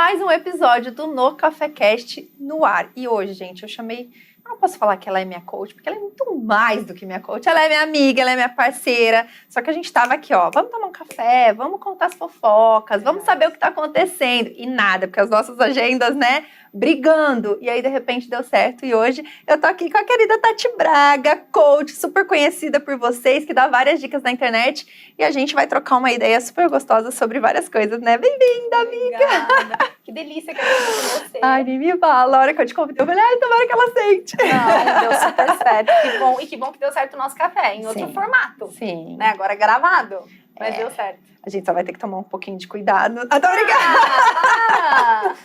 mais um episódio do No CaféCast no ar. E hoje, gente, eu chamei... Eu não posso falar que ela é minha coach, porque ela é muito mais do que minha coach. Ela é minha amiga, ela é minha parceira. Só que a gente tava aqui, ó, vamos tomar um café, vamos contar as fofocas, vamos saber o que tá acontecendo. E nada, porque as nossas agendas, né, brigando. E aí, de repente, deu certo. E hoje eu tô aqui com a querida Tati Braga, coach, super conhecida por vocês, que dá várias dicas na internet. E a gente vai trocar uma ideia super gostosa sobre várias coisas, né? Bem-vinda, amiga! Que delícia que eu tô com você. Ai, nem me fala. A hora que eu te convidei, eu falei, ai, tomara que ela sente. Não, deu super certo. Que bom. E que bom que deu certo o nosso café, em outro formato. Sim. Né? Agora gravado, mas deu certo. A gente só vai ter que tomar um pouquinho de cuidado. Ah, tô obrigada!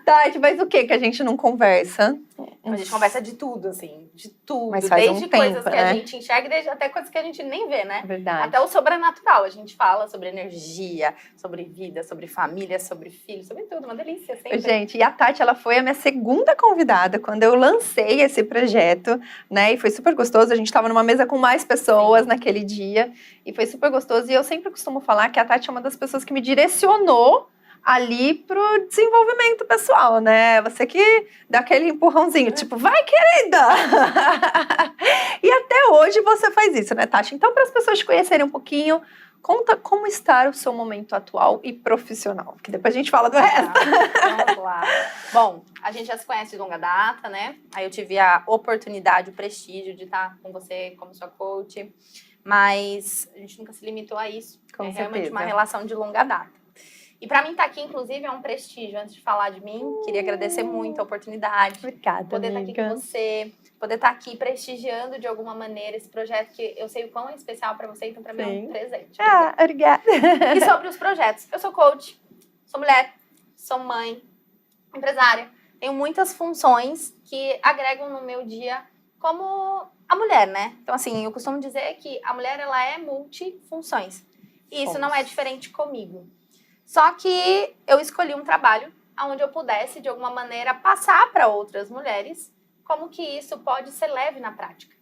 Tati, mas o que a gente não conversa? A gente conversa de tudo, assim, de tudo. Mas faz desde um coisas tempo, que né? a gente enxerga, desde até coisas que a gente nem vê, né? Verdade. Até o sobrenatural. A gente fala sobre energia, sobre vida, sobre família, sobre filhos, sobre tudo. Uma delícia, sempre. Gente, e a Tati, ela foi a minha segunda convidada quando eu lancei esse projeto, né? E foi super gostoso. A gente tava numa mesa com mais pessoas naquele dia. E foi super gostoso. E eu sempre costumo falar que a Tati é uma das pessoas que me direcionou ali pro desenvolvimento pessoal, né? Você que dá aquele empurrãozinho, tipo, vai, querida! E até hoje você faz isso, né, Tati? Então, para as pessoas te conhecerem um pouquinho, conta como está o seu momento atual e profissional, que depois a gente fala do resto. Vamos lá. Bom, a gente já se conhece de longa data, né? Aí eu tive a oportunidade, o prestígio de estar com você como sua coach, mas a gente nunca se limitou a isso. Com é certeza. Realmente uma relação de longa data. E para mim estar aqui, inclusive, é um prestígio. Antes de falar de mim, queria agradecer muito a oportunidade. Obrigada, poder estar aqui com você, poder estar aqui prestigiando de alguma maneira esse projeto que eu sei o quão é especial para você, então para mim é um presente. Ah, obrigada. E sobre os projetos, eu sou coach, sou mulher, sou mãe, empresária, tenho muitas funções que agregam no meu dia como a mulher, né? Então assim, eu costumo dizer que a mulher ela é multifunções. E isso não é diferente comigo. Só que eu escolhi um trabalho onde eu pudesse, de alguma maneira, passar para outras mulheres como que isso pode ser leve na prática,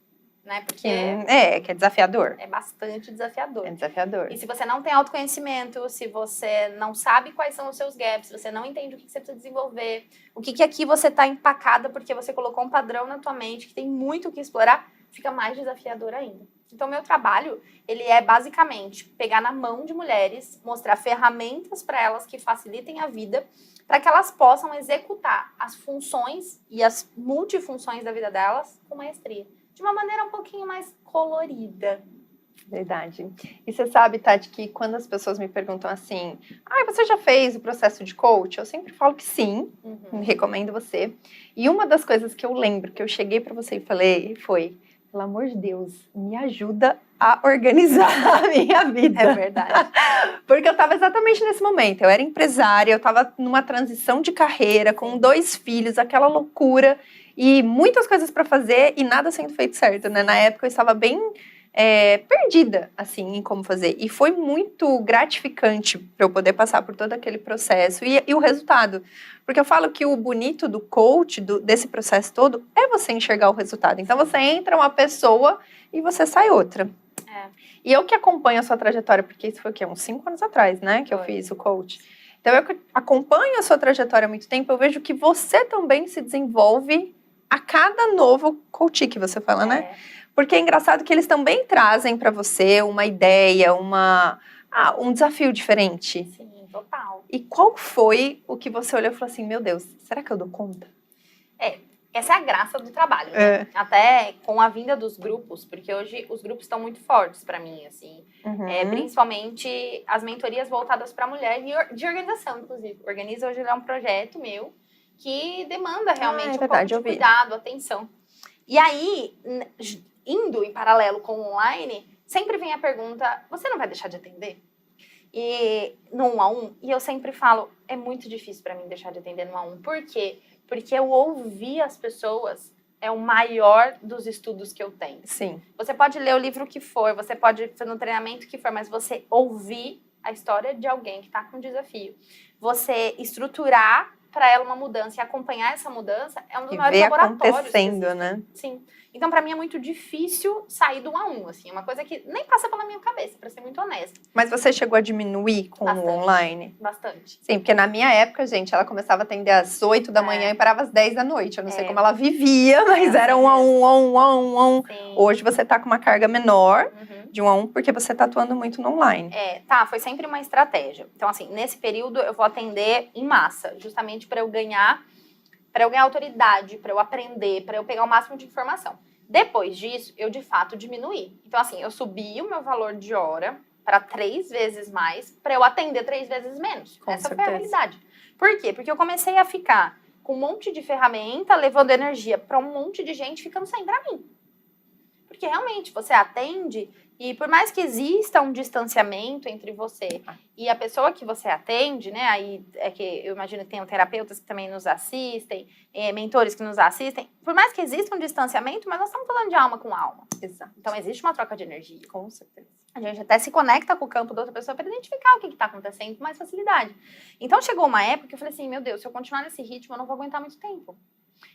né? Porque que é desafiador. é bastante desafiador. É desafiador. E se você não tem autoconhecimento, se você não sabe quais são os seus gaps, se você não entende o que você precisa desenvolver, o que aqui você está empacada porque você colocou um padrão na tua mente que tem muito o que explorar, fica mais desafiador ainda. Então, meu trabalho, ele é basicamente pegar na mão de mulheres, mostrar ferramentas para elas que facilitem a vida, para que elas possam executar as funções e as multifunções da vida delas com maestria. De uma maneira um pouquinho mais colorida. Verdade. E você sabe, Tati, que quando as pessoas me perguntam assim, você já fez o processo de coach? Eu sempre falo que sim, recomendo você. E uma das coisas que eu lembro, que eu cheguei para você e falei, foi... Pelo amor de Deus, me ajuda a organizar a minha vida. É verdade. Porque eu estava exatamente nesse momento. Eu era empresária, eu estava numa transição de carreira, com 2 filhos, aquela loucura. E muitas coisas para fazer e nada sendo feito certo, né? Na época eu estava bem perdida, assim, em como fazer. E foi muito gratificante para eu poder passar por todo aquele processo. E o resultado. Porque eu falo que o bonito do coach, desse processo todo, é você enxergar o resultado. Então, você entra uma pessoa e você sai outra. E eu que acompanho a sua trajetória, porque isso foi o quê? Uns 5 anos atrás, né? Que eu fiz o coach. Então, eu que acompanho a sua trajetória há muito tempo, eu vejo que você também se desenvolve a cada novo coach que você fala, né? Porque é engraçado que eles também trazem para você uma ideia, um desafio diferente. Sim, total. E qual foi o que você olhou e falou assim, meu Deus, será que eu dou conta? Essa é a graça do trabalho, né? Até com a vinda dos grupos, porque hoje os grupos estão muito fortes para mim, assim. Principalmente as mentorias voltadas para mulher e de organização, inclusive. Organiza hoje é um projeto meu que demanda realmente um pouco de cuidado, atenção. E aí, indo em paralelo com o online, sempre vem a pergunta, você não vai deixar de atender? E no 1 a 1, e eu sempre falo, é muito difícil para mim deixar de atender no 1 a 1. Por quê? Porque eu ouvir as pessoas é o maior dos estudos que eu tenho. Sim. Você pode ler o livro que for, você pode fazer um treinamento que for, mas você ouvir a história de alguém que está com desafio, você estruturar para ela uma mudança e acompanhar essa mudança é um dos maiores laboratórios. Acontecendo, né? Sim. Então, para mim, é muito difícil sair do 1 a 1, assim. É uma coisa que nem passa pela minha cabeça, para ser muito honesta. Mas você chegou a diminuir com o online? Bastante. Sim, porque na minha época, gente, ela começava a atender às 8 da manhã e parava às 10 da noite. Eu não sei como ela vivia, mas era 1 a 1, 1 a 1, 1 a 1, 1 a 1. Sim. Hoje você tá com uma carga menor de 1 a 1, porque você tá atuando muito no online. Foi sempre uma estratégia. Então, assim, nesse período eu vou atender em massa, justamente para eu ganhar autoridade, para eu aprender, para eu pegar o máximo de informação. Depois disso, eu de fato diminuí. Então, assim, eu subi o meu valor de hora para 3 vezes mais, para eu atender 3 vezes menos. Essa foi a realidade. Por quê? Porque eu comecei a ficar com um monte de ferramenta, levando energia para um monte de gente, ficando sem para mim. Porque realmente você atende e por mais que exista um distanciamento entre você e a pessoa que você atende, né? Aí é que eu imagino que tem terapeutas que também nos assistem, mentores que nos assistem. Por mais que exista um distanciamento, mas nós estamos falando de alma com alma. Exato. Então existe uma troca de energia. Com certeza. A gente até se conecta com o campo da outra pessoa para identificar o que está acontecendo com mais facilidade. Então chegou uma época que eu falei assim, meu Deus, se eu continuar nesse ritmo, eu não vou aguentar muito tempo.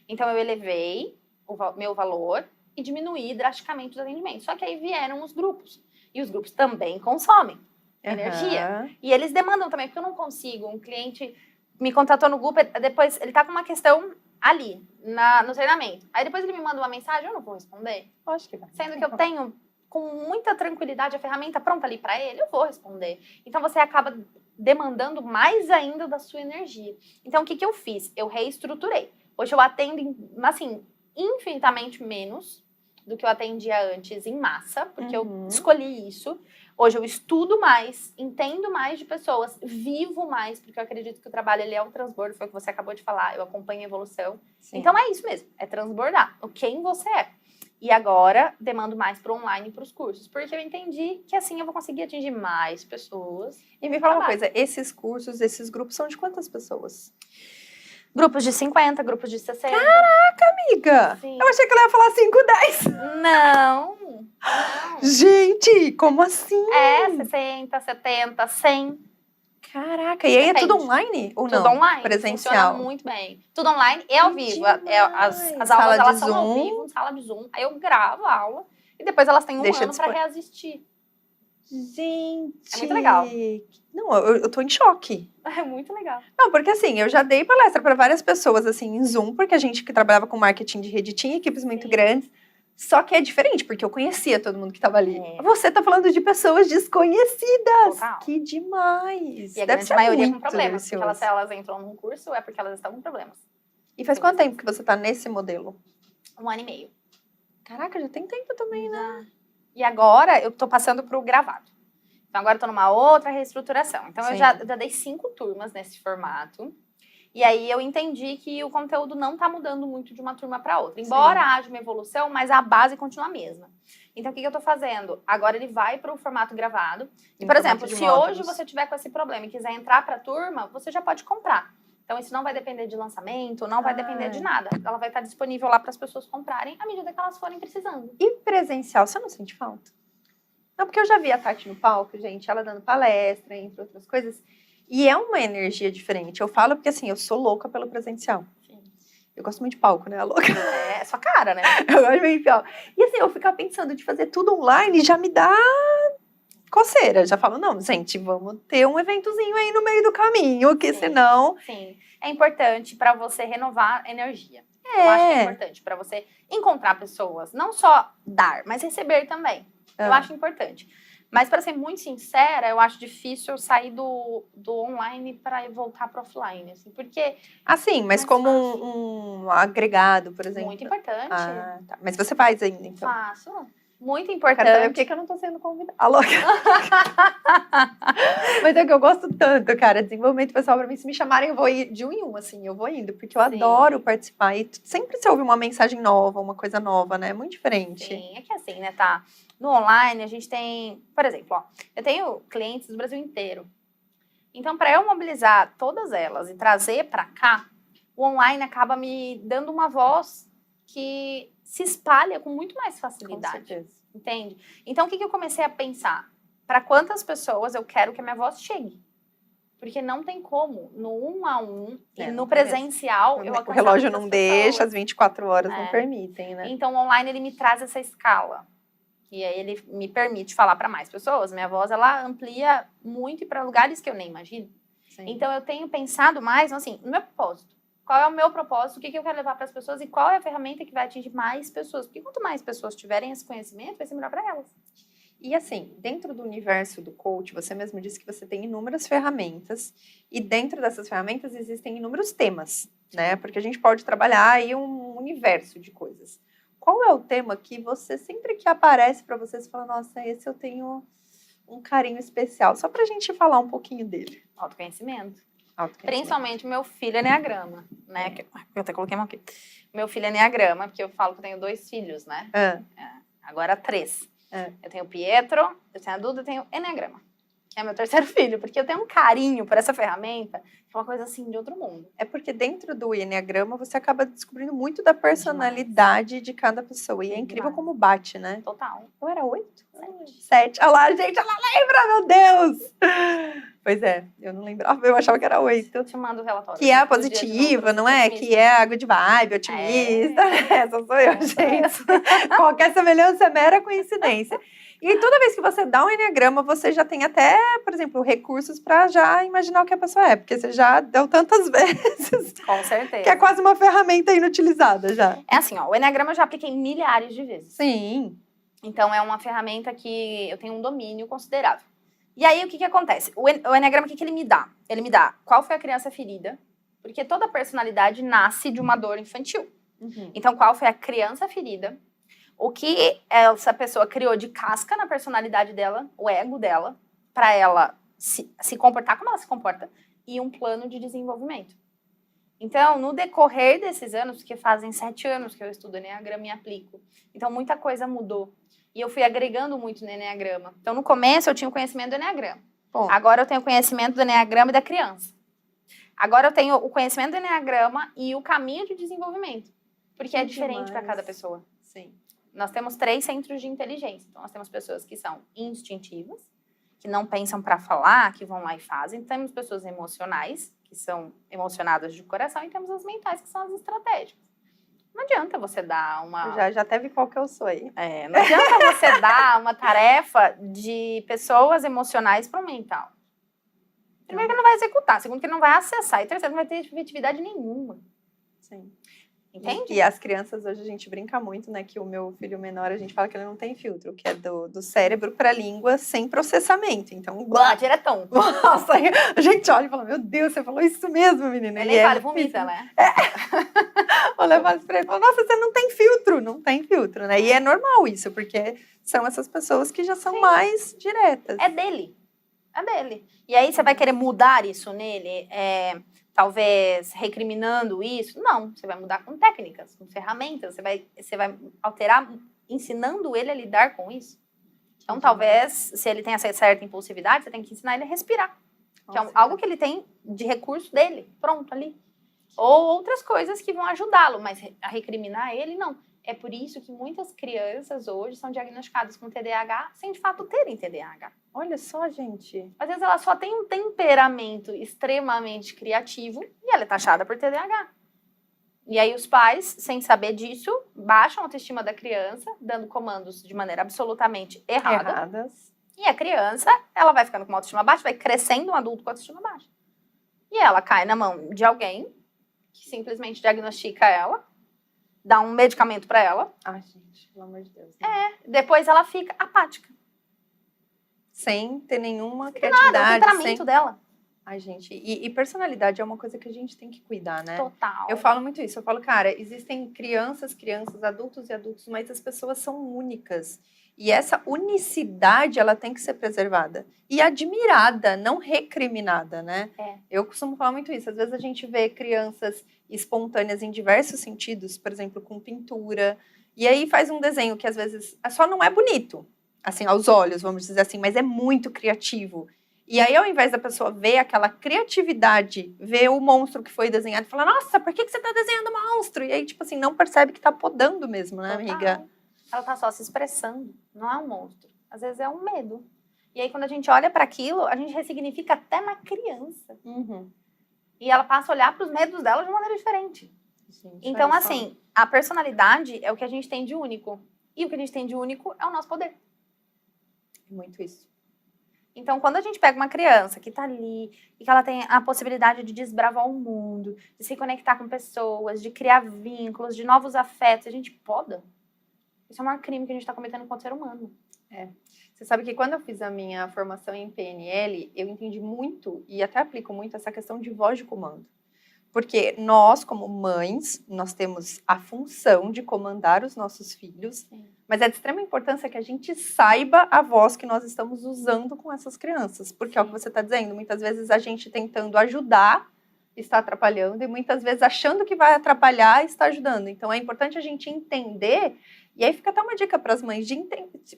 Então eu elevei o meu valor e diminuir drasticamente os atendimentos. Só que aí vieram os grupos. E os grupos também consomem energia. E eles demandam também, porque eu não consigo. Um cliente me contatou no grupo, depois ele tá com uma questão ali, no treinamento. Aí depois ele me manda uma mensagem, eu não vou responder. Acho que vai. Sendo que eu tenho, com muita tranquilidade, a ferramenta pronta ali para ele, eu vou responder. Então você acaba demandando mais ainda da sua energia. Então o que eu fiz? Eu reestruturei. Hoje eu atendo, assim, infinitamente menos do que eu atendia antes em massa, porque eu escolhi isso. Hoje eu estudo mais, entendo mais de pessoas, vivo mais, porque eu acredito que o trabalho ele é um transbordo, foi o que você acabou de falar, eu acompanho a evolução. Sim. Então é isso mesmo, é transbordar o quem você é. E agora demando mais para o online e para os cursos, porque eu entendi que assim eu vou conseguir atingir mais pessoas. E me fala uma coisa, esses cursos, esses grupos são de quantas pessoas? Grupos de 50, grupos de 60. Caraca, amiga! Sim. Eu achei que ela ia falar 5, 10. Não. Gente, como assim? 60, 70, 100. Caraca, e aí é tudo online ou não? Tudo online. Presencial. Funciona muito bem. Tudo online e ao vivo. As aulas elas são ao vivo, sala de Zoom. Aí eu gravo a aula e depois elas têm um ano para reassistir. Gente! É muito legal. Não, eu tô em choque. É muito legal. Não, porque assim, eu já dei palestra para várias pessoas, assim, em Zoom, porque a gente que trabalhava com marketing de rede tinha equipes muito grandes. Só que é diferente, porque eu conhecia todo mundo que tava ali. Você tá falando de pessoas desconhecidas. Total. Que demais. E a grande maioria com problemas. Porque se elas entram num curso, é porque elas estão com problemas. E faz quanto tempo que você tá nesse modelo? 1 ano e meio. Caraca, já tem tempo também, né? E agora eu tô passando pro gravado. Então agora eu tô numa outra reestruturação. Então eu já dei 5 turmas nesse formato. E aí eu entendi que o conteúdo não tá mudando muito de uma turma para outra. Embora haja uma evolução, mas a base continua a mesma. Então o que eu tô fazendo? Agora ele vai para o formato gravado. E, por exemplo, se hoje você tiver com esse problema e quiser entrar para a turma, você já pode comprar. Então isso não vai depender de lançamento, não vai depender de nada. Ela vai estar disponível lá para as pessoas comprarem à medida que elas forem precisando. E presencial, você não sente falta? Não, porque eu já vi a Tati no palco, gente, ela dando palestra, entre outras coisas. E é uma energia diferente. Eu falo porque, assim, eu sou louca pelo presencial. Sim. Eu gosto muito de palco, né? A louca. É sua cara, né? Eu gosto muito de palco. E, assim, eu ficar pensando de fazer tudo online já me dá coceira. Já falo, não, gente, vamos ter um eventozinho aí no meio do caminho, que senão... Sim, é importante para você renovar energia. Eu acho que é importante para você encontrar pessoas. Não só dar, mas receber também. Eu acho importante. Mas, para ser muito sincera, eu acho difícil sair do online para voltar para offline, assim, porque... Assim, mas como um agregado, por exemplo. Muito importante. Ah, tá. Mas você faz ainda, então? Faço. Muito importante. Quero saber por que eu não tô sendo convidada. A louca. Mas é que eu gosto tanto, cara. Desenvolvimento pessoal, pra mim, se me chamarem, eu vou ir de 1 em 1, assim. Eu vou indo, porque eu adoro participar. E sempre se ouve uma mensagem nova, uma coisa nova, né? É muito diferente. Sim, é que assim, né, tá? No online, a gente tem... Por exemplo, ó, eu tenho clientes do Brasil inteiro. Então, para eu mobilizar todas elas e trazer para cá, o online acaba me dando uma voz que se espalha com muito mais facilidade. Com certeza. Entende? Então, o que eu comecei a pensar? Para quantas pessoas eu quero que a minha voz chegue? Porque não tem como, no 1 a 1 e no não presencial, eu o relógio não deixa, pessoas. as 24 horas não permitem, né? Então, online, ele me traz essa escala. E aí, ele me permite falar para mais pessoas. Minha voz, ela amplia muito para lugares que eu nem imagino. Sim. Então, eu tenho pensado mais, assim, no meu propósito. Qual é o meu propósito? O que eu quero levar para as pessoas? E qual é a ferramenta que vai atingir mais pessoas? Porque quanto mais pessoas tiverem esse conhecimento, vai ser melhor para elas. E assim, dentro do universo do coach, você mesmo disse que você tem inúmeras ferramentas e dentro dessas ferramentas existem inúmeros temas, né? Porque a gente pode trabalhar aí um universo de coisas. Qual é o tema que você, sempre que aparece para você fala, nossa, esse eu tenho um carinho especial? Só pra gente falar um pouquinho dele. Autoconhecimento. Principalmente meu filho enneagrama, né? Eu até coloquei a mão aqui. Meu filho enneagrama, porque eu falo que eu tenho 2 filhos, né? Agora 3. Eu tenho o Pietro, eu tenho a Duda, eu tenho o enneagrama. É meu 3º filho, porque eu tenho um carinho por essa ferramenta, que é uma coisa assim de outro mundo. É porque dentro do enneagrama você acaba descobrindo muito da personalidade de cada pessoa. E é incrível como bate, né? Total. Eu era 8? 7. Olha lá, gente, ela lembra, meu Deus! Pois é, eu não lembrava, eu achava que era 8. Te mando o relatório. Que é a positiva, não é? Que é a good vibe, otimista. Essa sou eu, gente. Qualquer semelhança é mera coincidência. E toda vez que você dá um enneagrama, você já tem até, por exemplo, recursos para já imaginar o que a pessoa é. Porque você já deu tantas vezes. Com certeza. Que é quase uma ferramenta inutilizada já. É assim, ó, o enneagrama eu já apliquei milhares de vezes. Sim. Então, é uma ferramenta que eu tenho um domínio considerável. E aí, o que acontece? O enneagrama, o que ele me dá? Ele me dá qual foi a criança ferida, porque toda personalidade nasce de uma dor infantil. Então, qual foi a criança ferida? O que essa pessoa criou de casca na personalidade dela, o ego dela, para ela se comportar como ela se comporta, e um plano de desenvolvimento. Então, no decorrer desses anos, porque fazem 7 anos que eu estudo enneagrama e aplico, então muita coisa mudou. E eu fui agregando muito no enneagrama. Então, no começo, eu tinha o conhecimento do enneagrama. Bom. Agora, eu tenho o conhecimento do enneagrama e da criança. Agora, eu tenho o conhecimento do enneagrama e o caminho de desenvolvimento. Porque é diferente para cada pessoa. Sim. Nós temos 3 centros de inteligência. Então, nós temos pessoas que são instintivas, que não pensam para falar, que vão lá e fazem. Temos pessoas emocionais, que são emocionadas de coração. E temos as mentais, que são as estratégicas. Não adianta você dar uma... Eu já até vi qual que eu sou aí. Não adianta você dar uma tarefa de pessoas emocionais para o mental. Primeiro que ele não vai executar, segundo que ele não vai acessar, e terceiro, não vai ter efetividade nenhuma. Sim. Entende? E as crianças, hoje a gente brinca muito, né, que o meu filho menor, a gente fala que ele não tem filtro, que é do cérebro para a língua sem processamento. Então, diretão. Nossa, a gente olha e fala, meu Deus, você falou isso mesmo, menina. Ele fala, vomita, né? Eu levo as pra ele e falo, nossa, você não tem filtro. Não tem filtro, né? E é normal isso, porque são essas pessoas que já são mais diretas. É dele. É dele. E aí você vai querer mudar isso nele, talvez recriminando isso? Não, você vai mudar com técnicas, com ferramentas, você vai alterar, ensinando ele a lidar com isso. Então, talvez, se ele tem essa certa impulsividade, você tem que ensinar ele a respirar. Que é algo que ele tem de recurso dele, pronto, ali. Ou outras coisas que vão ajudá-lo, mas a recriminar ele, não. É por isso que muitas crianças hoje são diagnosticadas com TDAH sem de fato terem TDAH. Olha só, gente. Às vezes ela só tem um temperamento extremamente criativo e ela é taxada por TDAH. E aí os pais, sem saber disso, baixam a autoestima da criança, dando comandos de maneira absolutamente erradas. E a criança, ela vai ficando com uma autoestima baixa, vai crescendo um adulto com autoestima baixa. E ela cai na mão de alguém que simplesmente diagnostica ela, dá um medicamento pra ela. Ai, gente, pelo amor de Deus. Né? Depois ela fica apática. Sem ter nenhuma criatividade. Nada, o temperamento dela. Ai, gente, e personalidade é uma coisa que a gente tem que cuidar, né? Total. Eu falo muito isso, eu falo, cara, existem crianças, adultos e adultos, mas as pessoas são únicas. E essa unicidade, ela tem que ser preservada. E admirada, não recriminada, né? Eu costumo falar muito isso. Às vezes a gente vê crianças espontâneas em diversos sentidos, por exemplo, com pintura. E aí faz um desenho que às vezes só não é bonito, assim, aos olhos, vamos dizer assim, mas é muito criativo. E aí, ao invés da pessoa ver aquela criatividade, ver o monstro que foi desenhado e falar, nossa, por que você tá desenhando monstro? E aí, tipo assim, não percebe que tá podando mesmo, né, amiga? Ela tá só se expressando, não é um monstro. Às vezes é um medo. E aí, quando a gente olha para aquilo, a gente ressignifica até na criança. Uhum. E ela passa a olhar para os medos dela de uma maneira diferente. Gente, Então, assim, a personalidade é o que a gente tem de único. E o que a gente tem de único é o nosso poder. É muito isso. Então, quando a gente pega uma criança que tá ali e que ela tem a possibilidade de desbravar o mundo, de se conectar com pessoas, de criar vínculos, de novos afetos, a gente poda. Isso é o maior crime que a gente tá cometendo contra o ser humano. Você sabe que quando eu fiz a minha formação em PNL, eu entendi muito e até aplico muito essa questão de voz de comando. Porque nós, como mães, nós temos a função de comandar os nossos filhos, Sim. mas é de extrema importância que a gente saiba a voz que nós estamos usando com essas crianças. Porque é o que você está dizendo, muitas vezes a gente tentando ajudar está atrapalhando e muitas vezes achando que vai atrapalhar está ajudando. Então é importante a gente entender, e aí fica até uma dica para as mães de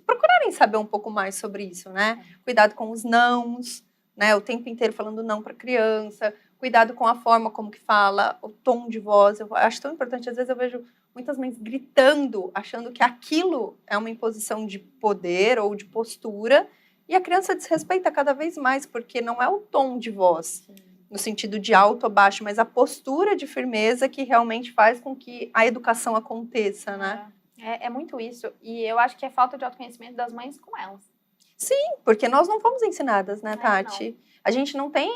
procurarem saber um pouco mais sobre isso, né? Cuidado com os nãos, né? O tempo inteiro falando não para a criança, cuidado com a forma como que fala, o tom de voz. Eu acho tão importante, às vezes eu vejo muitas mães gritando, achando que aquilo é uma imposição de poder ou de postura, e a criança desrespeita cada vez mais, porque não é o tom de voz, no sentido de alto ou baixo, mas a postura de firmeza que realmente faz com que a educação aconteça, né? É muito isso. E eu acho que é falta de autoconhecimento das mães com elas. Sim, porque nós não fomos ensinadas, né, Tati? Não. A gente não tem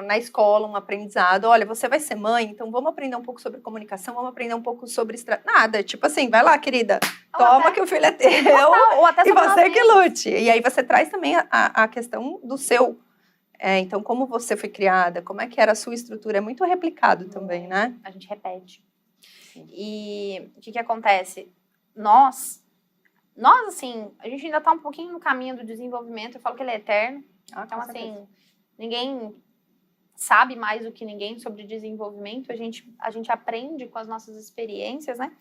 na escola um aprendizado, olha, você vai ser mãe, então vamos aprender um pouco sobre comunicação, vamos aprender um pouco sobre nada, tipo assim, vai lá, querida, toma que o filho é teu, ou até e você que lute. E aí você traz também a questão do seu, então como você foi criada, como é que era a sua estrutura, é muito replicado também, né? A gente repete. Sim. E o que acontece? Nós, assim, a gente ainda tá um pouquinho no caminho do desenvolvimento, eu falo que ele é eterno. Então, assim, ninguém sabe mais do que ninguém sobre desenvolvimento, a gente aprende com as nossas experiências, né?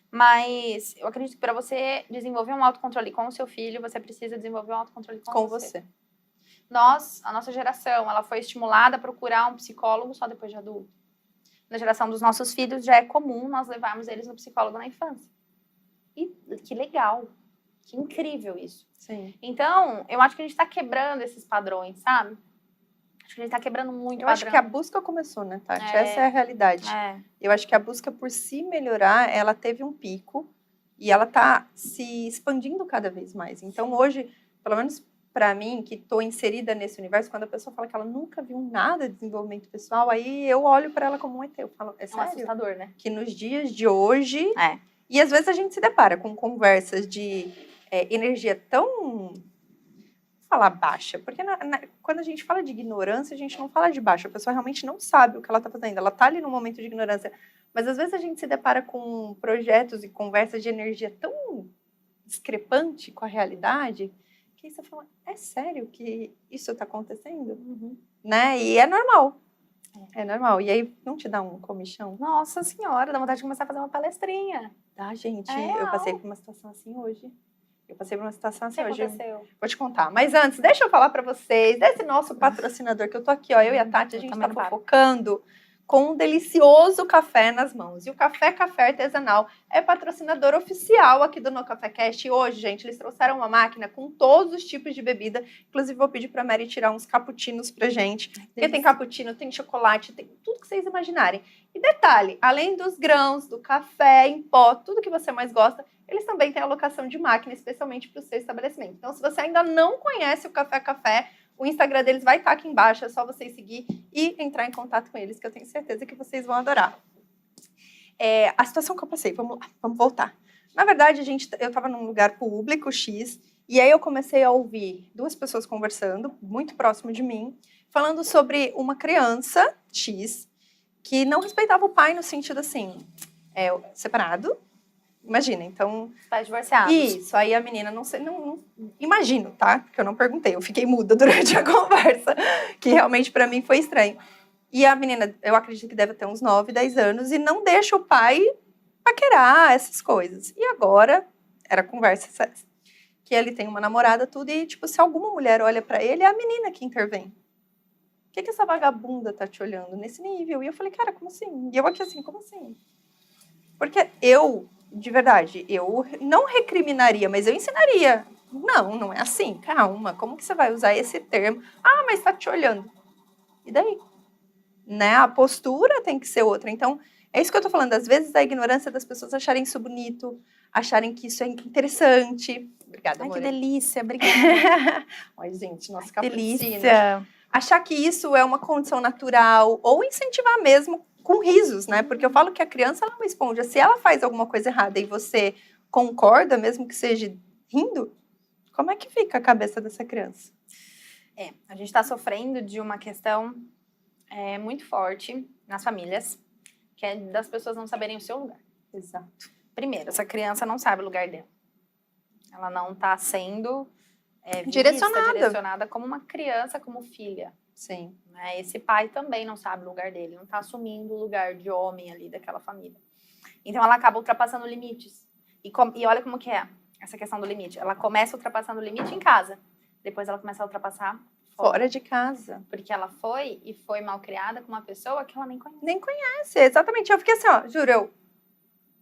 Mas eu acredito que para você desenvolver um autocontrole com o seu filho, você precisa desenvolver um autocontrole com você. A nossa geração, ela foi estimulada a procurar um psicólogo só depois de adulto. Na geração dos nossos filhos, já é comum nós levarmos eles no psicólogo na infância. E que legal, que incrível isso. Sim. Então, eu acho que a gente está quebrando esses padrões, sabe? Acho que a gente está quebrando muito Eu acho que a busca começou, né, Tati? Essa é a realidade. Eu acho que a busca por se melhorar, ela teve um pico e ela está se expandindo cada vez mais. Então, hoje, pelo menos para mim, que estou inserida nesse universo, quando a pessoa fala que ela nunca viu nada de desenvolvimento pessoal, aí eu olho para ela como um ET. Eu falo, é sério? Assustador, né? Que nos dias de hoje... E às vezes a gente se depara com conversas de energia tão... falar baixa, porque quando a gente fala de ignorância, a gente não fala de baixa, a pessoa realmente não sabe o que ela está fazendo, ela está ali no momento de ignorância, mas às vezes a gente se depara com projetos e conversas de energia tão discrepante com a realidade, que aí você fala, é sério que isso está acontecendo? Uhum. Né? E é normal. É normal. E aí, não te dá um comichão? Nossa senhora, dá vontade de começar a fazer uma palestrinha. Tá, gente, eu passei por uma situação assim hoje. O que aconteceu? Vou te contar. Mas antes, deixa eu falar para vocês desse nosso patrocinador, que eu tô aqui, ó, eu e a Tati, a gente tá fofocando com um delicioso café nas mãos. E o Café Artesanal é patrocinador oficial aqui do No Café Cast. E hoje, gente, eles trouxeram uma máquina com todos os tipos de bebida. Inclusive, vou pedir pra Mary tirar uns cappuccinos pra gente. Porque tem cappuccino, tem chocolate, tem tudo que vocês imaginarem. E detalhe, além dos grãos, do café em pó, tudo que você mais gosta, eles também têm alocação de máquina, especialmente para o seu estabelecimento. Então, se você ainda não conhece o Café, o Instagram deles vai estar aqui embaixo, é só vocês seguir e entrar em contato com eles, que eu tenho certeza que vocês vão adorar. A situação que eu passei, vamos lá, vamos voltar. Na verdade, eu estava num lugar público, X, e aí eu comecei a ouvir duas pessoas conversando, muito próximo de mim, falando sobre uma criança, X, que não respeitava o pai no sentido assim, separado. Imagina, então... Pais divorciados. Isso, aí a menina, não sei, não imagino, tá? Porque eu não perguntei, eu fiquei muda durante a conversa, que realmente para mim foi estranho. E a menina, eu acredito que deve ter uns 9, 10 anos, e não deixa o pai paquerar essas coisas. E agora, era conversa essa, que ele tem uma namorada, tudo, e tipo, se alguma mulher olha para ele, é a menina que intervém. O que essa vagabunda tá te olhando nesse nível? E eu falei, cara, como assim? E eu aqui assim, como assim? Porque de verdade, eu não recriminaria, mas eu ensinaria Não é assim, calma. Como que você vai usar esse termo? Ah, mas tá te olhando. E daí? Né? A postura tem que ser outra. Então, é isso que eu tô falando. Às vezes, a ignorância das pessoas acharem isso bonito, acharem que isso é interessante. Obrigada, amor. Ai, que delícia, obrigada. Ai, gente, nossa, Que cappuccino. delícia. Achar que isso é uma condição natural, ou incentivar mesmo com risos, né? Porque eu falo que a criança ela é uma esponja. Se ela faz alguma coisa errada e você concorda, mesmo que seja rindo, como é que fica a cabeça dessa criança? A gente está sofrendo de uma questão muito forte nas famílias, que é das pessoas não saberem o seu lugar. Exato. Primeiro, essa criança não sabe o lugar dela. Ela não está sendo Direcionada como uma criança, como filha. Sim. Né? Esse pai também não sabe o lugar dele, não está assumindo o lugar de homem ali daquela família. Então ela acaba ultrapassando limites. E olha como que é essa questão do limite. Ela começa ultrapassando o limite em casa. Depois ela começa a ultrapassar fora de casa. Porque ela foi mal criada com uma pessoa que ela nem conhece. Nem conhece, exatamente. Eu fiquei assim, ó, juro,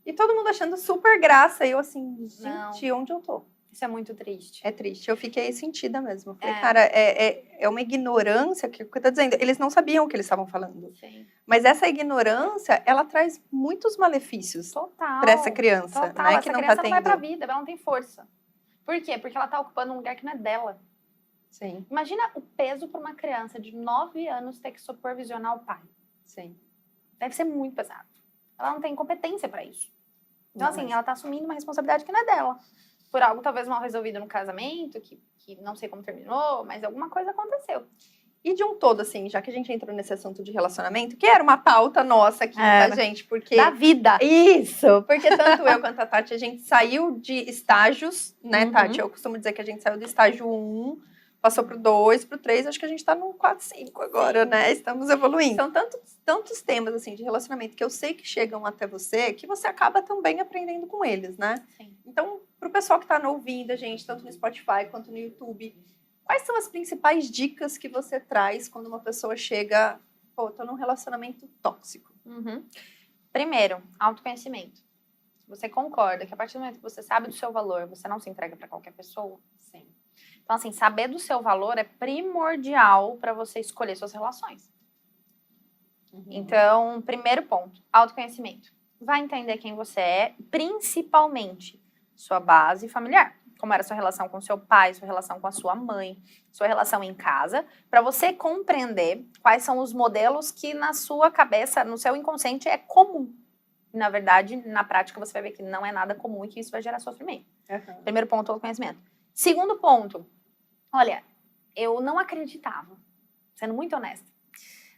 E todo mundo achando super graça. E eu assim, gente, onde eu tô? Isso é muito triste. É triste. Eu fiquei sentida mesmo. Eu falei, cara, é uma ignorância que eu tô dizendo. Eles não sabiam o que eles estavam falando. Sim. Mas essa ignorância, ela traz muitos malefícios para essa criança, total. né? Essa que não criança tá tendo. não vai pra vida, ela não tem força. Por quê? Porque ela tá ocupando um lugar que não é dela. Sim. Imagina o peso para uma criança de 9 anos ter que supervisionar o pai. Sim. Deve ser muito pesado. Ela não tem competência para isso. Então, Não, ela tá assumindo uma responsabilidade que não é dela. Por algo talvez mal resolvido no casamento, que não sei como terminou, mas alguma coisa aconteceu. E de um todo, assim, já que a gente entrou nesse assunto de relacionamento, que era uma pauta nossa aqui, tá, gente? Porque... Da vida. Isso, porque tanto eu quanto a Tati, a gente saiu de estágios, né, Tati? Eu costumo dizer que a gente saiu do estágio 1, passou pro 2, pro 3, acho que a gente tá no 4, 5 agora, né? Estamos evoluindo. São tantos temas, assim, de relacionamento que eu sei que chegam até você, que você acaba também aprendendo com eles, né? Sim. Então, pro pessoal que tá ouvindo a gente, tanto no Spotify quanto no YouTube, quais são as principais dicas que você traz quando uma pessoa chega, pô, tô num relacionamento tóxico? Primeiro, autoconhecimento. Você concorda que a partir do momento que você sabe do seu valor, você não se entrega para qualquer pessoa? Sim. Então, assim, saber do seu valor é primordial para você escolher suas relações. Então, primeiro ponto, autoconhecimento. Vai entender quem você é, principalmente sua base familiar. Como era a sua relação com seu pai, sua relação com a sua mãe, sua relação em casa, para você compreender quais são os modelos que na sua cabeça, no seu inconsciente, é comum. Na verdade, na prática, você vai ver que não é nada comum e que isso vai gerar sofrimento. Primeiro ponto, autoconhecimento. Segundo ponto, olha, eu não acreditava, sendo muito honesta,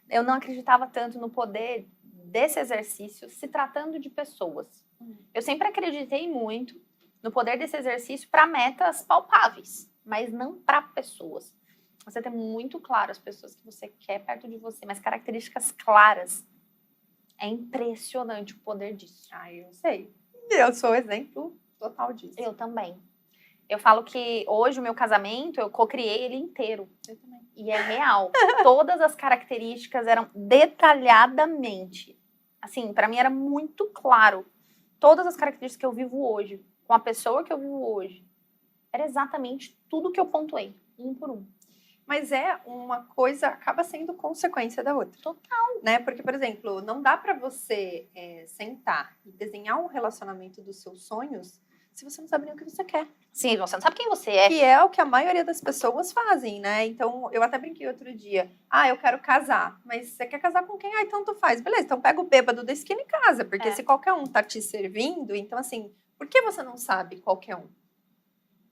eu não acreditava tanto no poder desse exercício se tratando de pessoas. Eu sempre acreditei muito no poder desse exercício para metas palpáveis, mas não para pessoas. Você tem muito claro as pessoas que você quer perto de você, mas características claras. É impressionante o poder disso. Eu sei. Eu sou exemplo total disso. Eu também. Eu falo que hoje o meu casamento, eu co-criei ele inteiro. Eu também. E é real. Todas as características eram detalhadamente. Assim, para mim era muito claro. Todas as características que eu vivo hoje, com a pessoa que eu vivo hoje, era exatamente tudo que eu pontuei, um por um. Mas é uma coisa, acaba sendo consequência da outra. Total. Né? Porque, por exemplo, não dá para você sentar e desenhar um relacionamento dos seus sonhos se você não sabe nem o que você quer. Sim, você não sabe quem você é. Que é o que a maioria das pessoas fazem, né? Então, eu até brinquei outro dia. Eu quero casar. Mas você quer casar com quem? Tanto faz. Beleza, então pega o bêbado da esquina e casa. Porque se qualquer um tá te servindo, então assim, por que você não sabe qualquer um?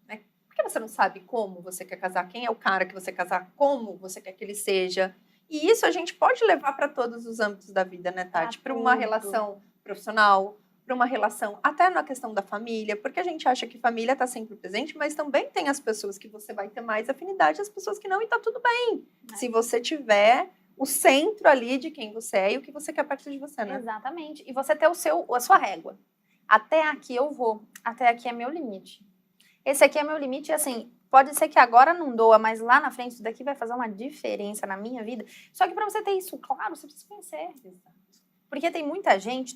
Né? Por que você não sabe como você quer casar? Quem é o cara que você quer casar? Como você quer que ele seja? E isso a gente pode levar para todos os âmbitos da vida, né, Tati? Para uma relação profissional, para uma relação, até na questão da família, porque a gente acha que família está sempre presente, mas também tem as pessoas que você vai ter mais afinidade, as pessoas que não, e tá tudo bem. Se você tiver o centro ali de quem você é e o que você quer perto de você, né? Exatamente. E você ter a sua régua. Até aqui eu vou, até aqui é meu limite. Esse aqui é meu limite, e assim, pode ser que agora não doa, mas lá na frente isso daqui vai fazer uma diferença na minha vida. Só que para você ter isso claro, você precisa conhecer. Porque tem muita gente,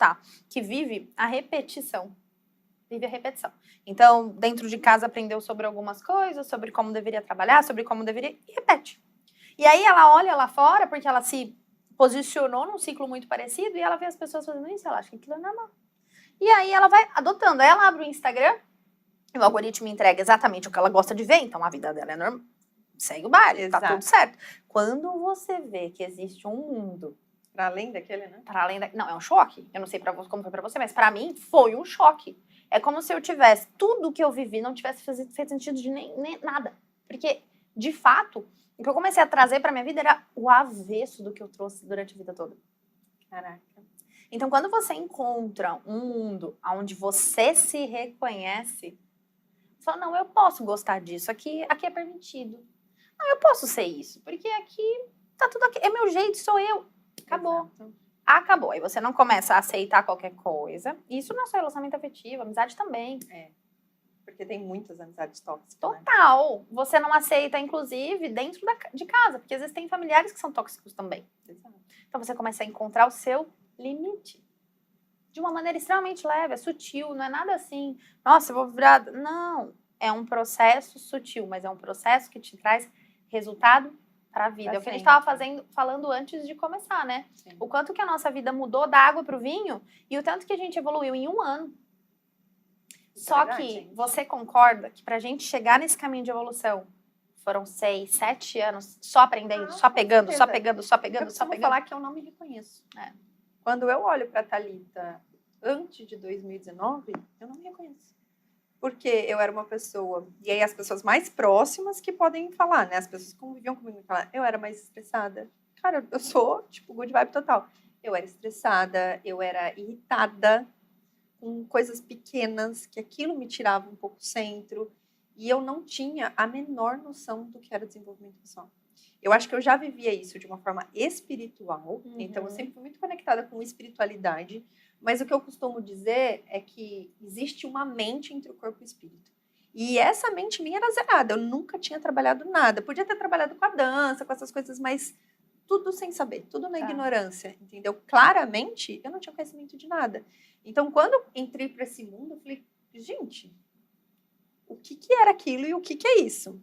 que vive a repetição. vive a repetição. Então, dentro de casa, aprendeu sobre algumas coisas, sobre como deveria trabalhar, sobre como deveria... E repete. E aí, ela olha lá fora, porque ela se posicionou num ciclo muito parecido, e ela vê as pessoas fazendo isso, ela acha que aquilo é normal. E aí, ela vai adotando. Aí, ela abre o Instagram, e o algoritmo entrega exatamente o que ela gosta de ver, então a vida dela é normal. Segue o baile, tá tudo certo. Quando você vê que existe um mundo para além daquele, né? Para além da... Não, é um choque. Eu não sei como foi para você, mas para mim foi um choque. É como se eu tivesse... Tudo que eu vivi não tivesse feito sentido de nem nada. Porque, de fato, o que eu comecei a trazer para minha vida era o avesso do que eu trouxe durante a vida toda. Caraca. Então, quando você encontra um mundo onde você se reconhece, você fala, não, eu posso gostar disso. Aqui é permitido. Não, eu posso ser isso. Porque aqui tá tudo aqui. É meu jeito, sou eu. Acabou. Exato. Acabou. Aí você não começa a aceitar qualquer coisa. Isso não é só relacionamento afetivo, amizade também. Porque tem muitas amizades tóxicas. Total. Né? Você não aceita, inclusive, dentro de casa. Porque às vezes tem familiares que são tóxicos também. Exato. Então você começa a encontrar o seu limite. De uma maneira extremamente leve, é sutil, não é nada assim. Nossa, eu vou virar... Não. É um processo sutil, mas é um processo que te traz resultado para a vida. É o que a gente estava falando antes de começar, né? Sim. O quanto que a nossa vida mudou da água para o vinho e o tanto que a gente evoluiu em um ano. Só que você concorda que para a gente chegar nesse caminho de evolução foram 6, 7 anos só aprendendo, só pegando. Eu vou falar que eu não me reconheço. Quando eu olho para a Thalita antes de 2019, eu não me reconheço. Porque eu era uma pessoa, e aí as pessoas mais próximas que podem falar, né? As pessoas que conviviam comigo me falar, eu era mais estressada. Cara, eu sou, tipo, good vibe total. Eu era estressada, eu era irritada com coisas pequenas, que aquilo me tirava um pouco do centro, e eu não tinha a menor noção do que era desenvolvimento pessoal. Eu acho que eu já vivia isso de uma forma espiritual, então eu sempre fui muito conectada com espiritualidade, mas o que eu costumo dizer é que existe uma mente entre o corpo e o espírito. E essa mente minha era zerada, eu nunca tinha trabalhado nada. Podia ter trabalhado com a dança, com essas coisas, mas tudo sem saber, tudo na ignorância, entendeu? Claramente, eu não tinha conhecimento de nada. Então, quando eu entrei para esse mundo, eu falei, gente, o que era aquilo e o que é isso?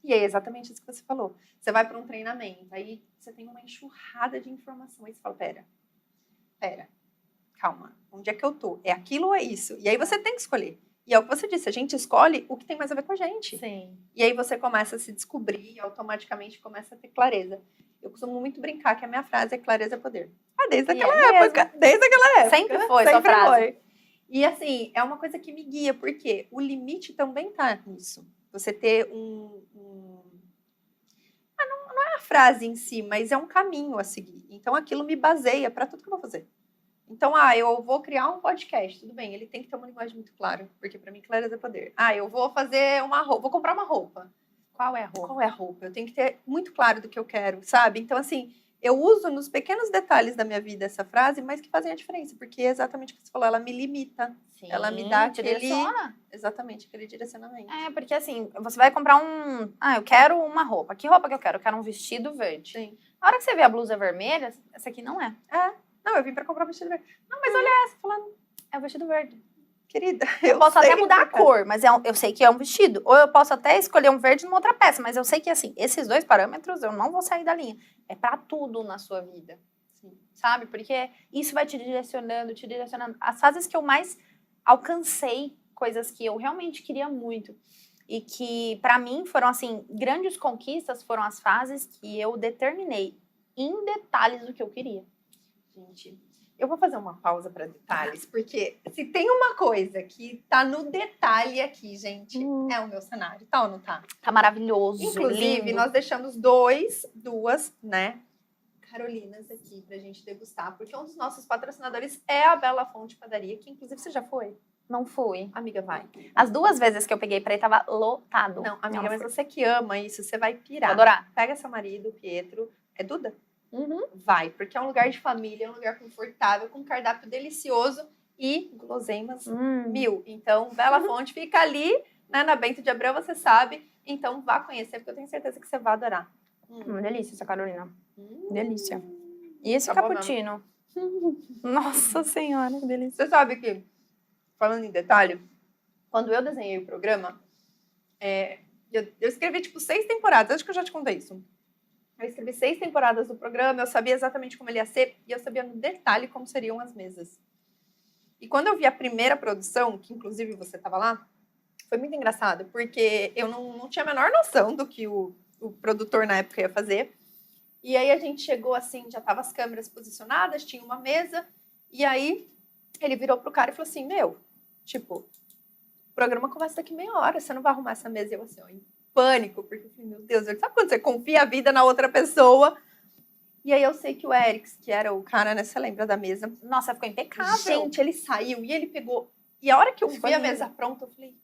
E é exatamente isso que você falou. Você vai para um treinamento, aí você tem uma enxurrada de informação, aí você fala, pera, calma, onde é que eu tô? É aquilo ou é isso? E aí você tem que escolher. E é o que você disse, a gente escolhe o que tem mais a ver com a gente. Sim. E aí você começa a se descobrir e automaticamente começa a ter clareza. Eu costumo muito brincar que a minha frase é clareza é poder. Desde aquela época. Desde aquela época. Sempre foi essa frase. Foi. E assim, é uma coisa que me guia, porque o limite também tá nisso. Você ter não é a frase em si, mas é um caminho a seguir. Então aquilo me baseia para tudo que eu vou fazer. Então, eu vou criar um podcast, tudo bem, ele tem que ter uma linguagem muito clara, porque para mim clareza é poder. Eu vou fazer uma roupa, vou comprar uma roupa. Qual é a roupa? Qual é a roupa? Eu tenho que ter muito claro do que eu quero, sabe? Então, assim, eu uso nos pequenos detalhes da minha vida essa frase, mas que fazem a diferença, porque é exatamente o que você falou, ela me limita. Sim, ela me dá direciona. Exatamente, aquele direcionamento. Porque assim, você vai comprar eu quero uma roupa. Que roupa que eu quero? Eu quero um vestido verde. Sim. Na hora que você vê a blusa vermelha, essa aqui não é. Não, eu vim pra comprar um vestido verde. Não, mas olha essa, falando, é o vestido verde. Querida, eu posso até mudar a cor, mas eu sei que é um vestido. Ou eu posso até escolher um verde numa outra peça, mas eu sei que, assim, esses 2 parâmetros eu não vou sair da linha. É pra tudo na sua vida. Sim. Sabe? Porque isso vai te direcionando. As fases que eu mais alcancei, coisas que eu realmente queria muito. E que, pra mim, foram, assim, grandes conquistas, foram as fases que eu determinei em detalhes o que eu queria. Gente, eu vou fazer uma pausa para detalhes, porque se tem uma coisa que tá no detalhe aqui, gente, é o meu cenário, tá ou não tá? Tá maravilhoso, inclusive, lindo. Nós deixamos duas, né, Carolinas aqui pra gente degustar, porque um dos nossos patrocinadores é a Bela Fonte Padaria, que inclusive você já foi? Não fui. Amiga, vai. As 2 vezes que eu peguei pra ir, tava lotado. Não, amiga, mas você que ama isso, você vai pirar. Vou adorar. Pega seu marido, Pietro, é Duda? Vai, porque é um lugar de família, é um lugar confortável, com um cardápio delicioso e guloseimas 1000. Então, Bela Fonte fica ali, né, na Bento de Abreu, você sabe. Então, vá conhecer, porque eu tenho certeza que você vai adorar. Uma delícia essa Carolina. Delícia. E esse cappuccino? Nossa Senhora, que delícia. Você sabe que, falando em detalhe, quando eu desenhei o programa, eu escrevi, tipo, 6 temporadas. Acho que eu já te contei isso. Eu escrevi 6 temporadas do programa, eu sabia exatamente como ele ia ser, e eu sabia no detalhe como seriam as mesas. E quando eu vi a primeira produção, que inclusive você estava lá, foi muito engraçado, porque eu não tinha a menor noção do que o produtor na época ia fazer. E aí a gente chegou assim, já tava as câmeras posicionadas, tinha uma mesa, e aí ele virou pro cara e falou assim, meu, tipo, o programa começa daqui meia hora, você não vai arrumar essa mesa? E eu assim, ó, em pânico, porque eu falei, meu Deus, sabe quando você confia a vida na outra pessoa? E aí eu sei que o Erics, que era o cara, né, você lembra da mesa? Nossa, ficou impecável. Gente, ele saiu e ele pegou, e a hora que eu vi a mesa pronta, eu falei,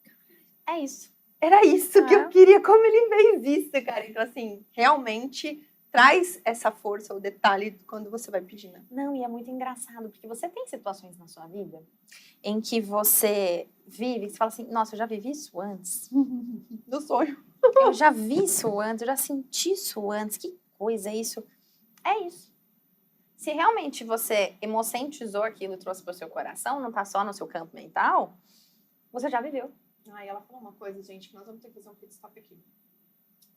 é isso. Era isso que eu queria, como ele fez isso, cara. Então, assim, realmente traz essa força, o detalhe quando você vai pedir, né? Não, e é muito engraçado, porque você tem situações na sua vida em que você vive e você fala assim, nossa, eu já vivi isso antes. No sonho. Eu já vi isso antes, eu já senti isso antes. Que coisa é isso? É isso. Se realmente você emocentizou aquilo e trouxe para o seu coração, não tá só no seu campo mental, você já viveu. Ah, e ela falou uma coisa, gente, que nós vamos ter que fazer um pit stop aqui.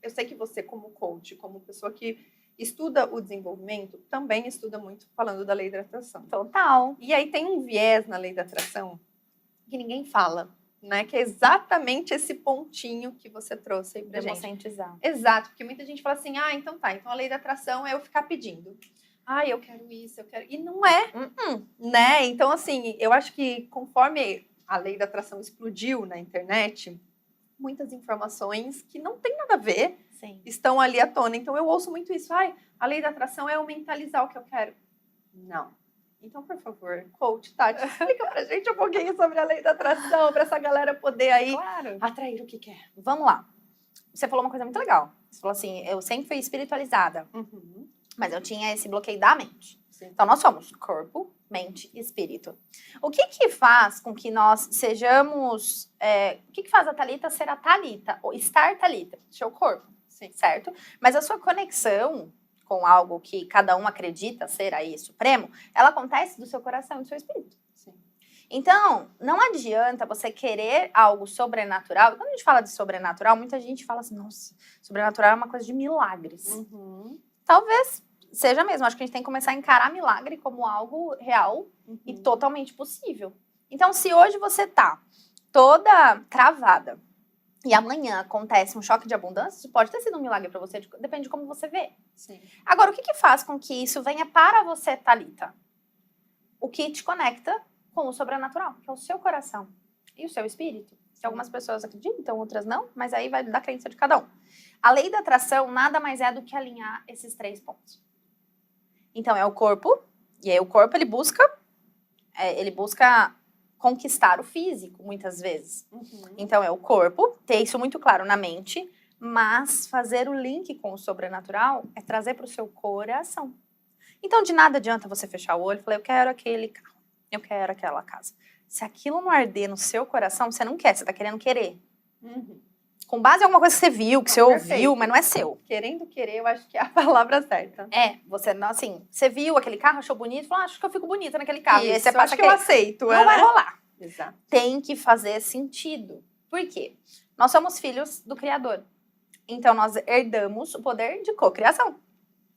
Eu sei que você, como coach, como pessoa que estuda o desenvolvimento, também estuda muito falando da lei da atração. Total. E aí tem um viés na lei da atração que ninguém fala, né? Que é exatamente esse pontinho que você trouxe aí pra gente. Emocentizar. Exato, porque muita gente fala assim, então tá, então a lei da atração é eu ficar pedindo. Eu quero isso, eu quero... E não é, né? Então, assim, eu acho que conforme a lei da atração explodiu na internet, muitas informações que não tem nada a ver estão ali à tona. Então, eu ouço muito isso. A lei da atração é eu mentalizar o que eu quero. Não. Então, por favor, coach, Tati, explica pra gente um pouquinho sobre a lei da atração, pra essa galera poder aí atrair o que quer. Vamos lá. Você falou uma coisa muito legal. Você falou assim, eu sempre fui espiritualizada, mas eu tinha esse bloqueio da mente. Sim. Então, nós somos corpo, mente e espírito. O que faz com que nós sejamos... o que faz a Thalita ser a Thalita? Ou estar Thalita? Seu corpo, sim, certo? Mas a sua conexão com algo que cada um acredita ser aí supremo, ela acontece do seu coração e do seu espírito. Sim. Então, não adianta você querer algo sobrenatural. E quando a gente fala de sobrenatural, muita gente fala assim, nossa, sobrenatural é uma coisa de milagres. Talvez seja mesmo. Acho que a gente tem que começar a encarar milagre como algo real e totalmente possível. Então, se hoje você tá toda travada e amanhã acontece um choque de abundância, isso pode ter sido um milagre para você, depende de como você vê. Sim. Agora, o que faz com que isso venha para você, Thalita? O que te conecta com o sobrenatural, que é o seu coração e o seu espírito. Que algumas pessoas acreditam, outras não, mas aí vai da crença de cada um. A lei da atração nada mais é do que alinhar esses 3 pontos. Então, é o corpo, e aí o corpo ele busca conquistar o físico, muitas vezes. Então, é o corpo, ter isso muito claro na mente, mas fazer o link com o sobrenatural é trazer para o seu coração. Então, de nada adianta você fechar o olho e falar, eu quero aquele carro, eu quero aquela casa. Se aquilo não arder no seu coração, você não quer, você está querendo querer. Com base em alguma coisa que você viu, que você ouviu, mas não é seu. Querendo querer, eu acho que é a palavra certa. Você, assim, você viu aquele carro, achou bonito, falou, acho que eu fico bonita naquele carro. Isso, e aí você passa que eu aceito. Não vai rolar. Exato. Tem que fazer sentido. Por quê? Nós somos filhos do Criador. Então, nós herdamos o poder de cocriação.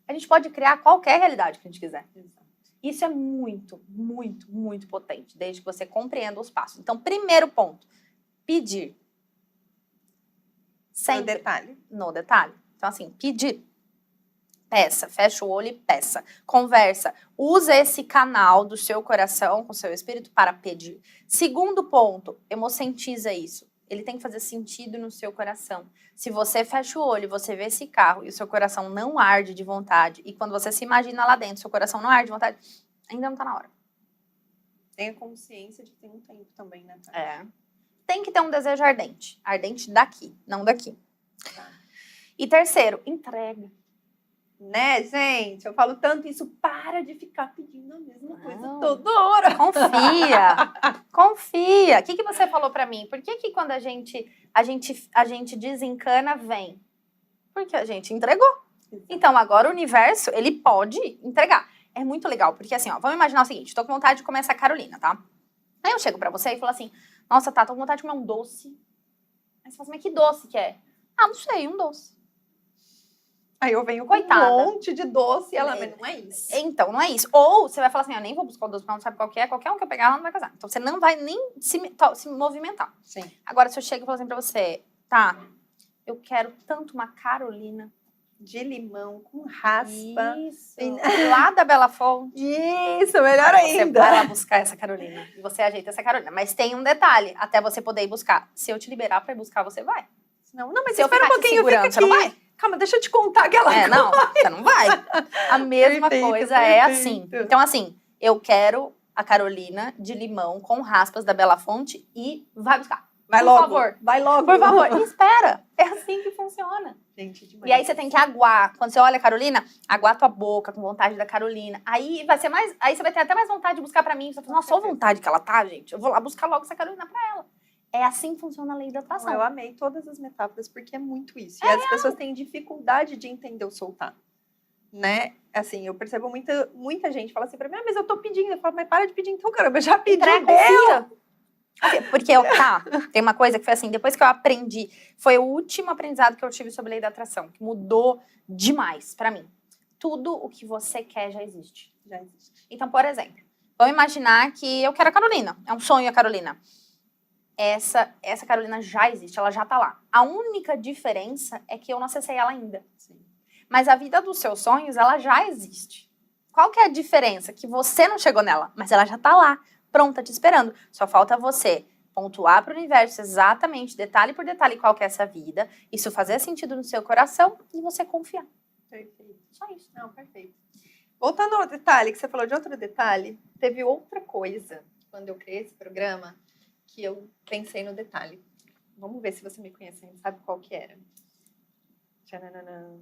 A gente pode criar qualquer realidade que a gente quiser. Exato. Isso é muito, muito, muito potente, desde que você compreenda os passos. Então, primeiro ponto, pedir. Sempre no detalhe. Então, assim, pedir. Peça, fecha o olho e peça. Conversa. Usa esse canal do seu coração com o seu espírito para pedir. Segundo ponto, emocentiza isso. Ele tem que fazer sentido no seu coração. Se você fecha o olho, você vê esse carro e o seu coração não arde de vontade, e quando você se imagina lá dentro, seu coração não arde de vontade, ainda não tá na hora. Tenha consciência de que tem um tempo também, né? Tem que ter um desejo ardente. Ardente daqui, não daqui. E terceiro, entrega. Né, gente? Eu falo tanto isso, para de ficar pedindo a mesma coisa toda hora. Confia. O que você falou pra mim? Por que quando a gente desencana, vem? Porque a gente entregou. Então, agora o universo, ele pode entregar. É muito legal, porque assim, vamos imaginar o seguinte, tô com vontade de comer essa Carolina, tá? Aí eu chego pra você e falo assim, Nossa, tá, tô com vontade de comer um doce. Aí você fala assim, mas que doce que é? Ah, não sei, um doce. Aí eu venho Coitada. com um monte de doce e ela, mas não é isso. Então, não é isso. Ou você vai falar assim, eu nem vou buscar o doce, porque ela não sabe qual que é. Qualquer um que eu pegar, ela não vai casar. Então, você não vai nem se movimentar. Sim. Agora, se eu chego e falo assim pra você, tá, eu quero tanto uma Carolina De limão com raspa. Isso. Lá da Bela Fonte. Isso, melhor Você ainda. vai lá buscar essa Carolina. E você ajeita essa Carolina. Mas tem um detalhe, até você poder ir buscar. Se eu te liberar pra ir buscar, você vai. Não, mas Se eu espera um ficar te pouquinho, segurando, fica você não aqui. vai? Calma, deixa eu te contar aquela coisa. Não, você não vai. A mesma Perfeito, coisa é perfeito. assim. Então, assim, eu quero a Carolina de limão com raspas da Bela Fonte e vai buscar. Vai Por logo. favor. Vai logo. Por favor. E espera. É assim que funciona. Gente, demais. E aí você tem que aguar. Quando você olha a Carolina, aguar tua boca com vontade da Carolina. Aí vai ser mais. Aí você vai ter até mais vontade de buscar pra mim. Você vai falar, nossa, olha a vontade que ela tá, gente. Eu vou lá buscar logo essa Carolina pra ela. É assim que funciona a lei da atração. Eu amei todas as metáforas, porque é muito isso. E as pessoas têm dificuldade de entender o soltar. Né? Assim, eu percebo muita gente fala assim pra mim, mas eu tô pedindo. Eu falo, mas para de pedir então, caramba, eu já pedi. Confia. Porque tem uma coisa que foi assim, depois que eu aprendi, foi o último aprendizado que eu tive sobre a lei da atração, que mudou demais pra mim. Tudo o que você quer já existe. Já existe. Então, por exemplo, vamos imaginar que eu quero a Carolina. É um sonho a Carolina. Essa Carolina já existe, ela já tá lá. A única diferença é que eu não acessei ela ainda. Sim. Mas a vida dos seus sonhos, ela já existe. Qual que é a diferença? Que você não chegou nela, mas ela já tá lá, pronta, te esperando. Só falta você pontuar para o universo exatamente, detalhe por detalhe, qual que é essa vida, isso fazer sentido no seu coração e você confiar. Perfeito. Só isso. Não, perfeito. Voltando ao detalhe, que você falou de outro detalhe, teve outra coisa, quando eu criei esse programa, que eu pensei no detalhe. Vamos ver se você me conhece, sabe qual que era. Tchananã.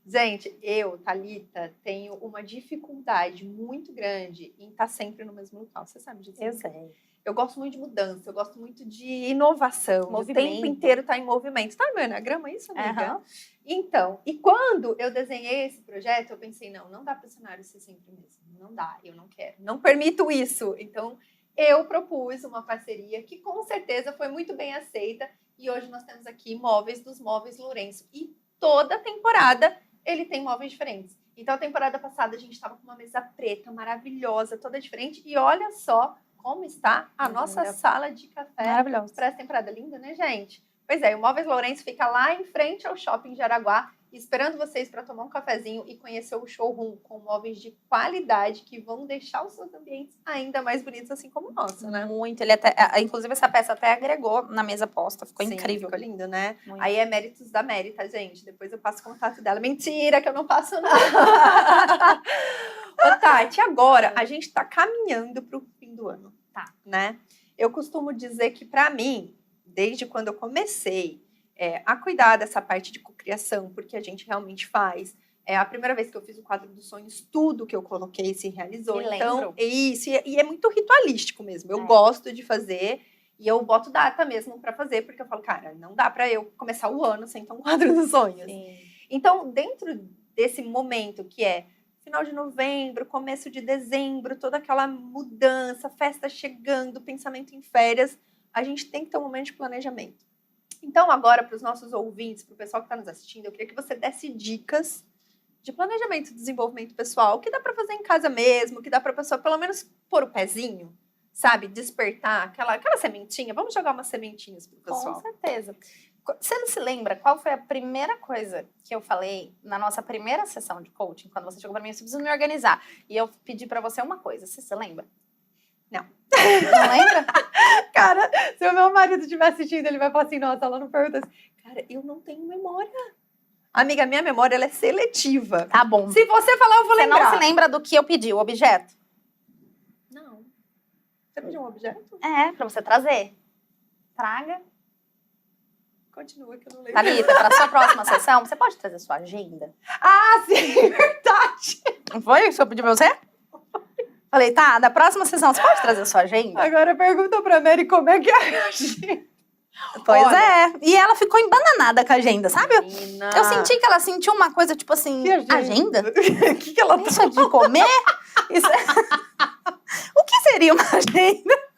Gente, eu, Thalita, tenho uma dificuldade muito grande em estar sempre no mesmo local. Você sabe disso? Eu sei. Eu gosto muito de mudança, eu gosto muito de inovação. O tempo inteiro tá em movimento. Tá no meu enagrama isso, amiga? Uhum. Então, e quando eu desenhei esse projeto, eu pensei, não dá para o cenário ser sempre o mesmo. Não dá, eu não quero. Não permito isso. Então, eu propus uma parceria que com certeza foi muito bem aceita. E hoje nós temos aqui móveis dos Móveis Lourenço. E toda temporada ele tem móveis diferentes. Então, a temporada passada a gente estava com uma mesa preta maravilhosa, toda diferente. E olha só como está a nossa sala de café. Maravilhosa. Para essa temporada linda, né, gente? Pois é, o Móveis Lourenço fica lá em frente ao Shopping Jaraguá, esperando vocês para tomar um cafezinho e conhecer o showroom com móveis de qualidade que vão deixar os seus ambientes ainda mais bonitos, assim como o nosso, né? Muito. Ele até, inclusive, essa peça até agregou na mesa posta. Ficou incrível. Ficou lindo, né? Muito. Aí é méritos da Mérita, gente. Depois eu passo o contato dela. Mentira, que eu não passo, não. Ô, Tati, agora a gente tá caminhando pro fim do ano, tá? Né? Eu costumo dizer que, para mim, desde quando eu comecei a cuidar dessa parte de cocriação, porque a gente realmente faz. É a primeira vez que eu fiz o quadro dos sonhos, tudo que eu coloquei se realizou. Então, é isso. E é muito ritualístico mesmo. Eu gosto de fazer e eu boto data mesmo para fazer, porque eu falo, cara, não dá para eu começar o ano sem ter um quadro dos sonhos. Sim. Então, dentro desse momento que é final de novembro, começo de dezembro, toda aquela mudança, festa chegando, pensamento em férias, a gente tem que ter um momento de planejamento. Então, agora, para os nossos ouvintes, para o pessoal que está nos assistindo, eu queria que você desse dicas de planejamento e desenvolvimento pessoal, que dá para fazer em casa mesmo, que dá para a pessoa pelo menos pôr o pezinho, sabe? Despertar aquela sementinha. Vamos jogar umas sementinhas para o pessoal. Com certeza. Você não se lembra qual foi a primeira coisa que eu falei na nossa primeira sessão de coaching, quando você chegou para mim, eu preciso me organizar. E eu pedi para você uma coisa. Você se lembra? Não. Não lembra? Cara, se o meu marido estiver assistindo, ele vai falar assim, nossa, ela não pergunta assim. Cara, eu não tenho memória. Amiga, minha memória ela é seletiva. Tá bom. Se você falar, eu vou lembrar. Você não se lembra do que eu pedi, o objeto? Não. Você pediu um objeto? É, pra você trazer. Traga. Continua que eu não lembro. Thalita, pra sua próxima sessão, você pode trazer sua agenda? Ah, sim, verdade. Não foi isso que eu pedi pra você? Falei, tá, da próxima sessão, você pode trazer sua agenda? Agora pergunta pra Mary como é que é a agenda. Pois Olha, é. E ela ficou embananada com a agenda, sabe? Menina. Eu senti que ela sentiu uma coisa, tipo assim, agenda? O que ela Isso é de comer? Isso é... O que seria uma agenda?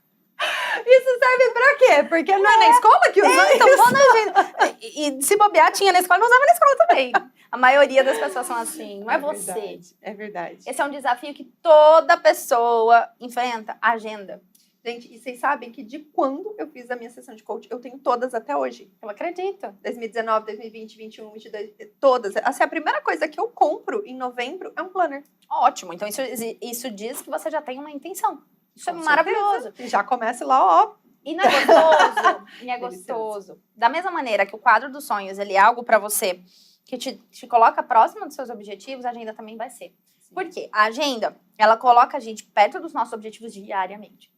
Isso serve pra quê? Porque não é na escola que usa então, isso. vou na agenda. E se bobear, tinha na escola, não usava na escola também. A maioria das pessoas são assim, não é você. Verdade, é verdade. Esse é um desafio que toda pessoa enfrenta, agenda. Gente, e vocês sabem que de quando eu fiz a minha sessão de coach, eu tenho todas até hoje. Eu acredito. 2019, 2020, 2021, 2022, todas. Assim, a primeira coisa que eu compro em novembro é um planner. Ótimo. Então, isso diz que você já tem uma intenção. Isso é Com maravilhoso. certeza. E já começa lá, ó. E não é gostoso. E é gostoso. Da mesma maneira que o quadro dos sonhos, ele é algo pra você que te coloca próximo dos seus objetivos, a agenda também vai ser. Por quê? A agenda, ela coloca a gente perto dos nossos objetivos diariamente.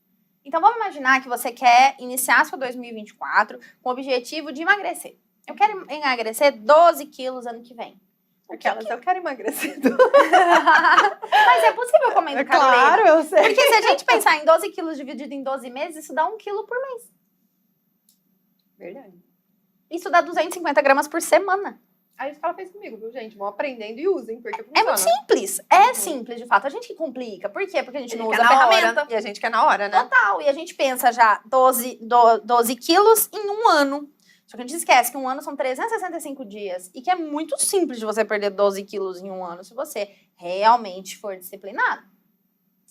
Então, vamos imaginar que você quer iniciar seu 2024 com o objetivo de emagrecer. Eu quero emagrecer 12 quilos ano que vem. Eu quero emagrecer. Mas é possível comer no Claro, eu sei. Porque se a gente pensar em 12 quilos dividido em 12 meses, isso dá 1 quilo por mês. Verdade. Isso dá 250 gramas por semana. Aí isso que ela fez comigo, viu, gente? Vão aprendendo e usem, porque funciona. É muito simples. É simples, de fato. A gente que complica. Por quê? Porque a gente não usa a ferramenta. Hora, e a gente quer na hora, né? Total. E a gente pensa já 12 quilos em um ano. Só que a gente esquece que um ano são 365 dias. E que é muito simples de você perder 12 quilos em um ano se você realmente for disciplinado.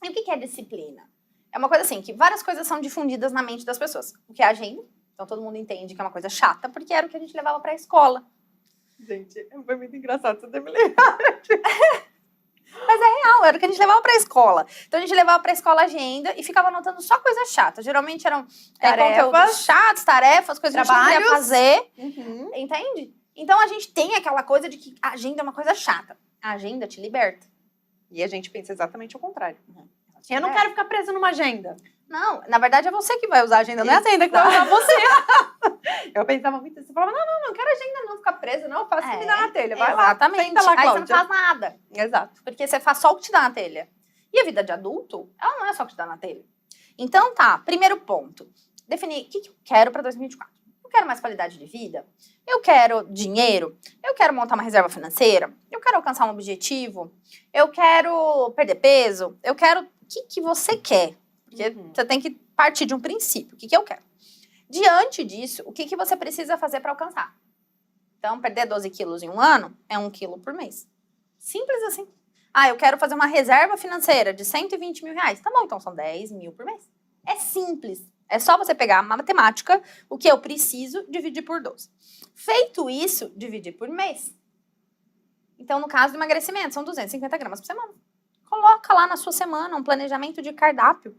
E o que é disciplina? É uma coisa assim, que várias coisas são difundidas na mente das pessoas. O que é agenda. Então todo mundo entende que é uma coisa chata, porque era o que a gente levava pra escola. Gente, foi muito engraçado você ter me lembrado. Mas é real, era o que a gente levava pra escola. Então a gente levava pra escola agenda e ficava anotando só coisas chatas. Geralmente eram conteúdos chatos, tarefas, coisas que a gente não queria fazer. Entende? Então a gente tem aquela coisa de que a agenda é uma coisa chata. A agenda te liberta. E a gente pensa exatamente o contrário. Eu não quero ficar preso numa agenda. Não, na verdade é você que vai usar a agenda, não é a agenda que vai usar você. Eu pensava muito assim, falava, não quero agenda não, ficar presa, não, faço o que me dá na telha, vai exatamente. lá, senta lá, Aí Cláudia. você não faz nada. Exato. Porque você faz só o que te dá na telha. E a vida de adulto, ela não é só o que te dá na telha. Então tá, primeiro ponto, definir o que eu quero pra 2024. Eu quero mais qualidade de vida? Eu quero dinheiro? Eu quero montar uma reserva financeira? Eu quero alcançar um objetivo? Eu quero perder peso? Eu quero... O que você quer? Porque você tem que partir de um princípio. O que eu quero? Diante disso, o que você precisa fazer para alcançar? Então, perder 12 quilos em um ano é 1 quilo por mês. Simples assim. Ah, eu quero fazer uma reserva financeira de 120 mil reais. Tá bom, então são 10 mil por mês. É simples. É só você pegar a matemática, o que eu preciso, dividir por 12. Feito isso, dividir por mês. Então, no caso do emagrecimento, são 250 gramas por semana. Coloca lá na sua semana um planejamento de cardápio.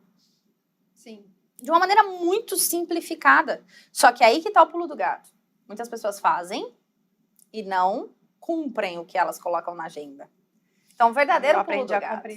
Sim. De uma maneira muito simplificada. Só que aí que tá o pulo do gato. Muitas pessoas fazem e não cumprem o que elas colocam na agenda. Então, o verdadeiro pulo do gato.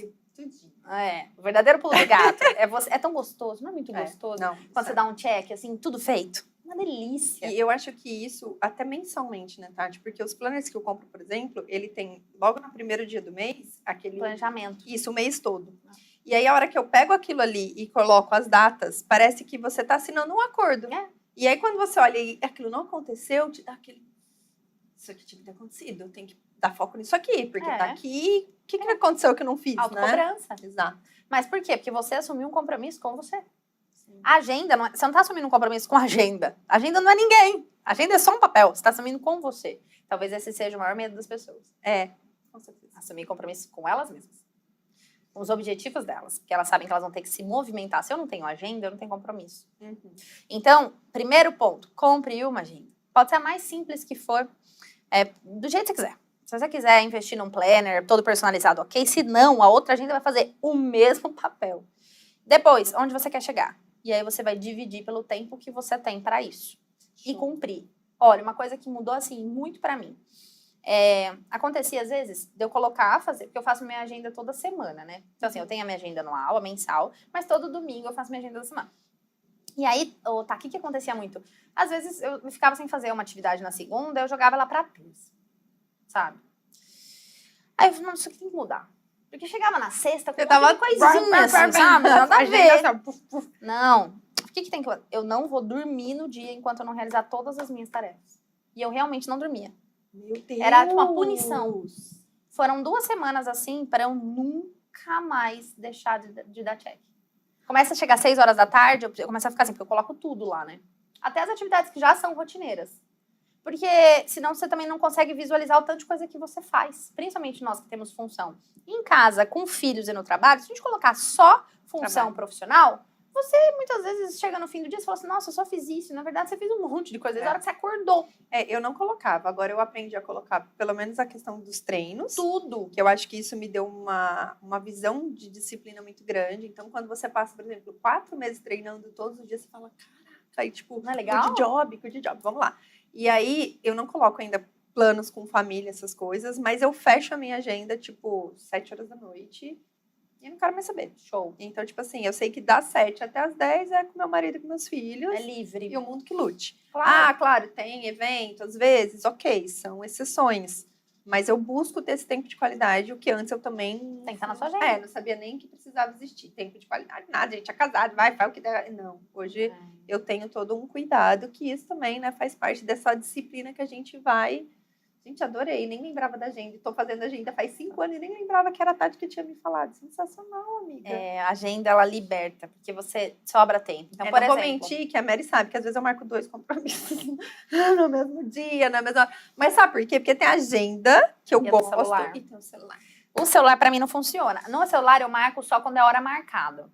O verdadeiro pulo do gato é tão gostoso, não é muito gostoso? Não, quando você dá um check, assim, tudo feito. Uma delícia. E eu acho que isso, até mensalmente, né, Tati? Porque os planners que eu compro, por exemplo, ele tem, logo no primeiro dia do mês, aquele... planejamento. Isso, o mês todo. E aí, a hora que eu pego aquilo ali e coloco as datas, parece que você está assinando um acordo. E aí, quando você olha e aquilo não aconteceu, te dá aquele... Isso aqui tinha que ter acontecido, eu tenho que dar foco nisso aqui, porque tá aqui... O que aconteceu que eu não fiz, autocobrança. Né? Exato. Mas por quê? Porque você assumiu um compromisso com você. A agenda, você não está assumindo um compromisso com a agenda. A agenda não é ninguém. A agenda é só um papel. Você está assumindo com você. Talvez esse seja o maior medo das pessoas. Com certeza. Assumir compromisso com elas mesmas. Com os objetivos delas. Porque elas sabem que elas vão ter que se movimentar. Se eu não tenho agenda, eu não tenho compromisso. Então, primeiro ponto, compre uma agenda. Pode ser a mais simples que for, do jeito que você quiser. Se você quiser investir num planner todo personalizado, ok. Se não, a outra agenda vai fazer o mesmo papel. Depois, onde você quer chegar? E aí você vai dividir pelo tempo que você tem para isso. E cumprir. Olha, uma coisa que mudou, assim, muito para mim. Acontecia, às vezes, de eu colocar, porque eu faço minha agenda toda semana, né? Então, assim, eu tenho a minha agenda anual, a mensal, mas todo domingo eu faço minha agenda da semana. E aí, o que acontecia muito? Às vezes, eu ficava sem fazer uma atividade na segunda, eu jogava ela pra terça, sabe? Aí eu falei, não, isso aqui tem que mudar. Porque chegava na sexta com uma coisinha, assim, sabe? Nada a ver. Não. O que tem que... Eu não vou dormir no dia enquanto eu não realizar todas as minhas tarefas. E eu realmente não dormia. Meu Deus! Era uma punição. Foram 2 semanas assim para eu nunca mais deixar de dar check. Começa a chegar às 6 horas da tarde, eu começo a ficar assim, porque eu coloco tudo lá, né? Até as atividades que já são rotineiras. Porque senão você também não consegue visualizar o tanto de coisa que você faz. Principalmente nós que temos função em casa, com filhos e no trabalho. Se a gente colocar só função profissional, você muitas vezes chega no fim do dia e fala assim, nossa, eu só fiz isso. Na verdade, você fez um monte de coisa. Na hora que você acordou. Eu não colocava. Agora eu aprendi a colocar, pelo menos a questão dos treinos. Tudo. Que eu acho que isso me deu uma visão de disciplina muito grande. Então, quando você passa, por exemplo, 4 meses treinando todos os dias, você fala, caraca, aí tipo, não é legal? Good job, vamos lá. E aí, eu não coloco ainda planos com família, essas coisas, mas eu fecho a minha agenda, tipo, 7 horas da noite e eu não quero mais saber. Show. Então, tipo assim, eu sei que das 7 até as 10 é com meu marido e com meus filhos. É livre. E o mundo que lute. Claro. Claro, tem evento, às vezes, ok, são exceções. Mas eu busco ter esse tempo de qualidade, o que antes eu também... Tem que estar na sua agenda. Não sabia nem que precisava existir. Tempo de qualidade, nada, a gente é casado, faz o que der. Não, hoje eu tenho todo um cuidado, que isso também, né, faz parte dessa disciplina que a gente vai... Gente, adorei, nem lembrava da agenda. Estou fazendo agenda faz 5 anos e nem lembrava que era a Tati que tinha me falado. Sensacional, amiga. A agenda, ela liberta, porque você sobra tempo. Então, por não exemplo... vou mentir, que a Mary sabe que às vezes eu marco 2 compromissos no mesmo dia, na mesma hora. Mas sabe por quê? Porque tem a agenda, que eu gosto, celular. E tem o celular. O celular, pra mim, não funciona. No celular, eu marco só quando é hora marcada.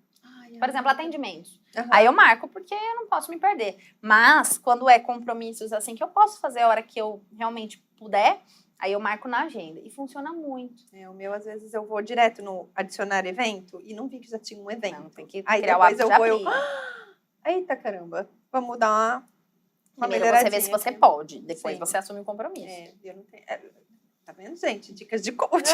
Por exemplo, atendimentos. Aí eu marco porque eu não posso me perder. Mas, quando é compromissos assim, que eu posso fazer a hora que eu realmente puder, aí eu marco na agenda. E funciona muito. O meu, às vezes, eu vou direto no adicionar evento e não vi que já tinha um evento. Não, tem que aí criar depois o eu vou... Eita, caramba. Vamos dar uma melhoradinha. Você vê se você pode. Depois você assume o compromisso. Eu não tenho... Tá vendo, gente? Dicas de coach.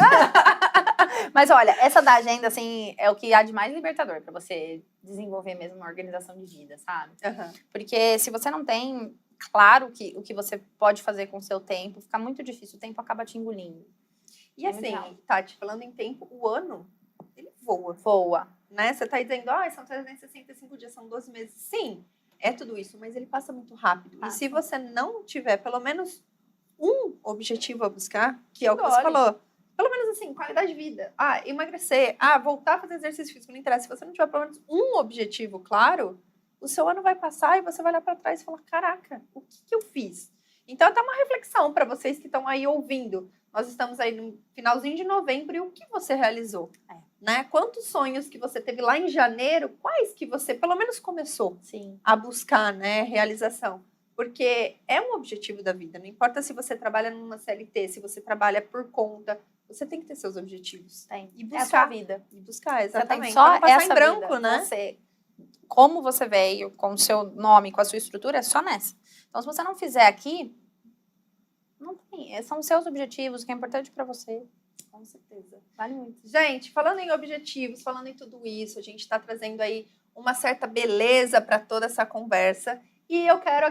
Mas olha, essa da agenda, assim, é o que há de mais libertador pra você desenvolver mesmo uma organização de vida, sabe? Porque se você não tem claro o que você pode fazer com o seu tempo, fica muito difícil, o tempo acaba te engolindo. E assim, Tati, falando em tempo, o ano, ele voa. Voa. Né? Você tá dizendo, são 365 dias, são 12 meses. Sim, é tudo isso, mas ele passa muito rápido. E se você não tiver pelo menos um objetivo a buscar, que é o que você falou, pelo menos assim, qualidade de vida, emagrecer, voltar a fazer exercício físico, não interessa. Se você não tiver pelo menos um objetivo claro, o seu ano vai passar e você vai olhar para trás e falar, caraca, o que eu fiz? Então, até uma reflexão para vocês que estão aí ouvindo. Nós estamos aí no finalzinho de novembro e o que você realizou? Né? Quantos sonhos que você teve lá em janeiro, quais que você pelo menos começou a buscar, né, realização? Porque é um objetivo da vida, não importa se você trabalha numa CLT, se você trabalha por conta, você tem que ter seus objetivos. E buscar. É a sua vida. E buscar, exatamente. Você tem só não passar essa em branco, vida. né? Como você veio, com o seu nome, com a sua estrutura, é só nessa. Então, se você não fizer aqui, não tem. São os seus objetivos, o que é importante pra você. Com certeza. Vale muito. Gente, falando em objetivos, falando em tudo isso, a gente está trazendo aí uma certa beleza para toda essa conversa. E eu quero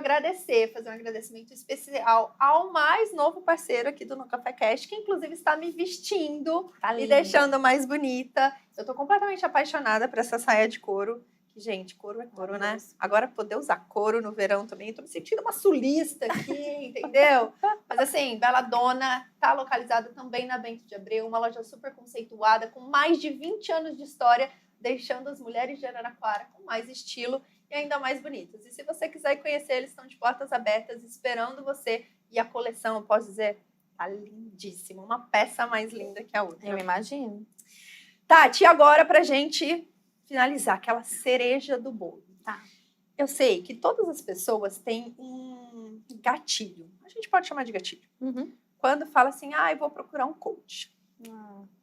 fazer um agradecimento especial ao mais novo parceiro aqui do No Café Cast, que inclusive está me vestindo, me deixando mais bonita. Eu tô completamente apaixonada por essa saia de couro. Que, gente, couro é couro, né? Agora poder usar couro no verão também, tô me sentindo uma sulista aqui, entendeu? Mas assim, Bela Dona tá localizada também na Bento de Abreu, uma loja super conceituada, com mais de 20 anos de história, deixando as mulheres de Araraquara com mais estilo e ainda mais bonitas. E se você quiser conhecer, eles estão de portas abertas, esperando você. E a coleção, eu posso dizer, tá lindíssima. Uma peça mais linda que a outra. Eu imagino. Tati, agora pra gente finalizar, aquela cereja do bolo. Eu sei que todas as pessoas têm um gatilho. A gente pode chamar de gatilho. Quando fala assim, eu vou procurar um coach.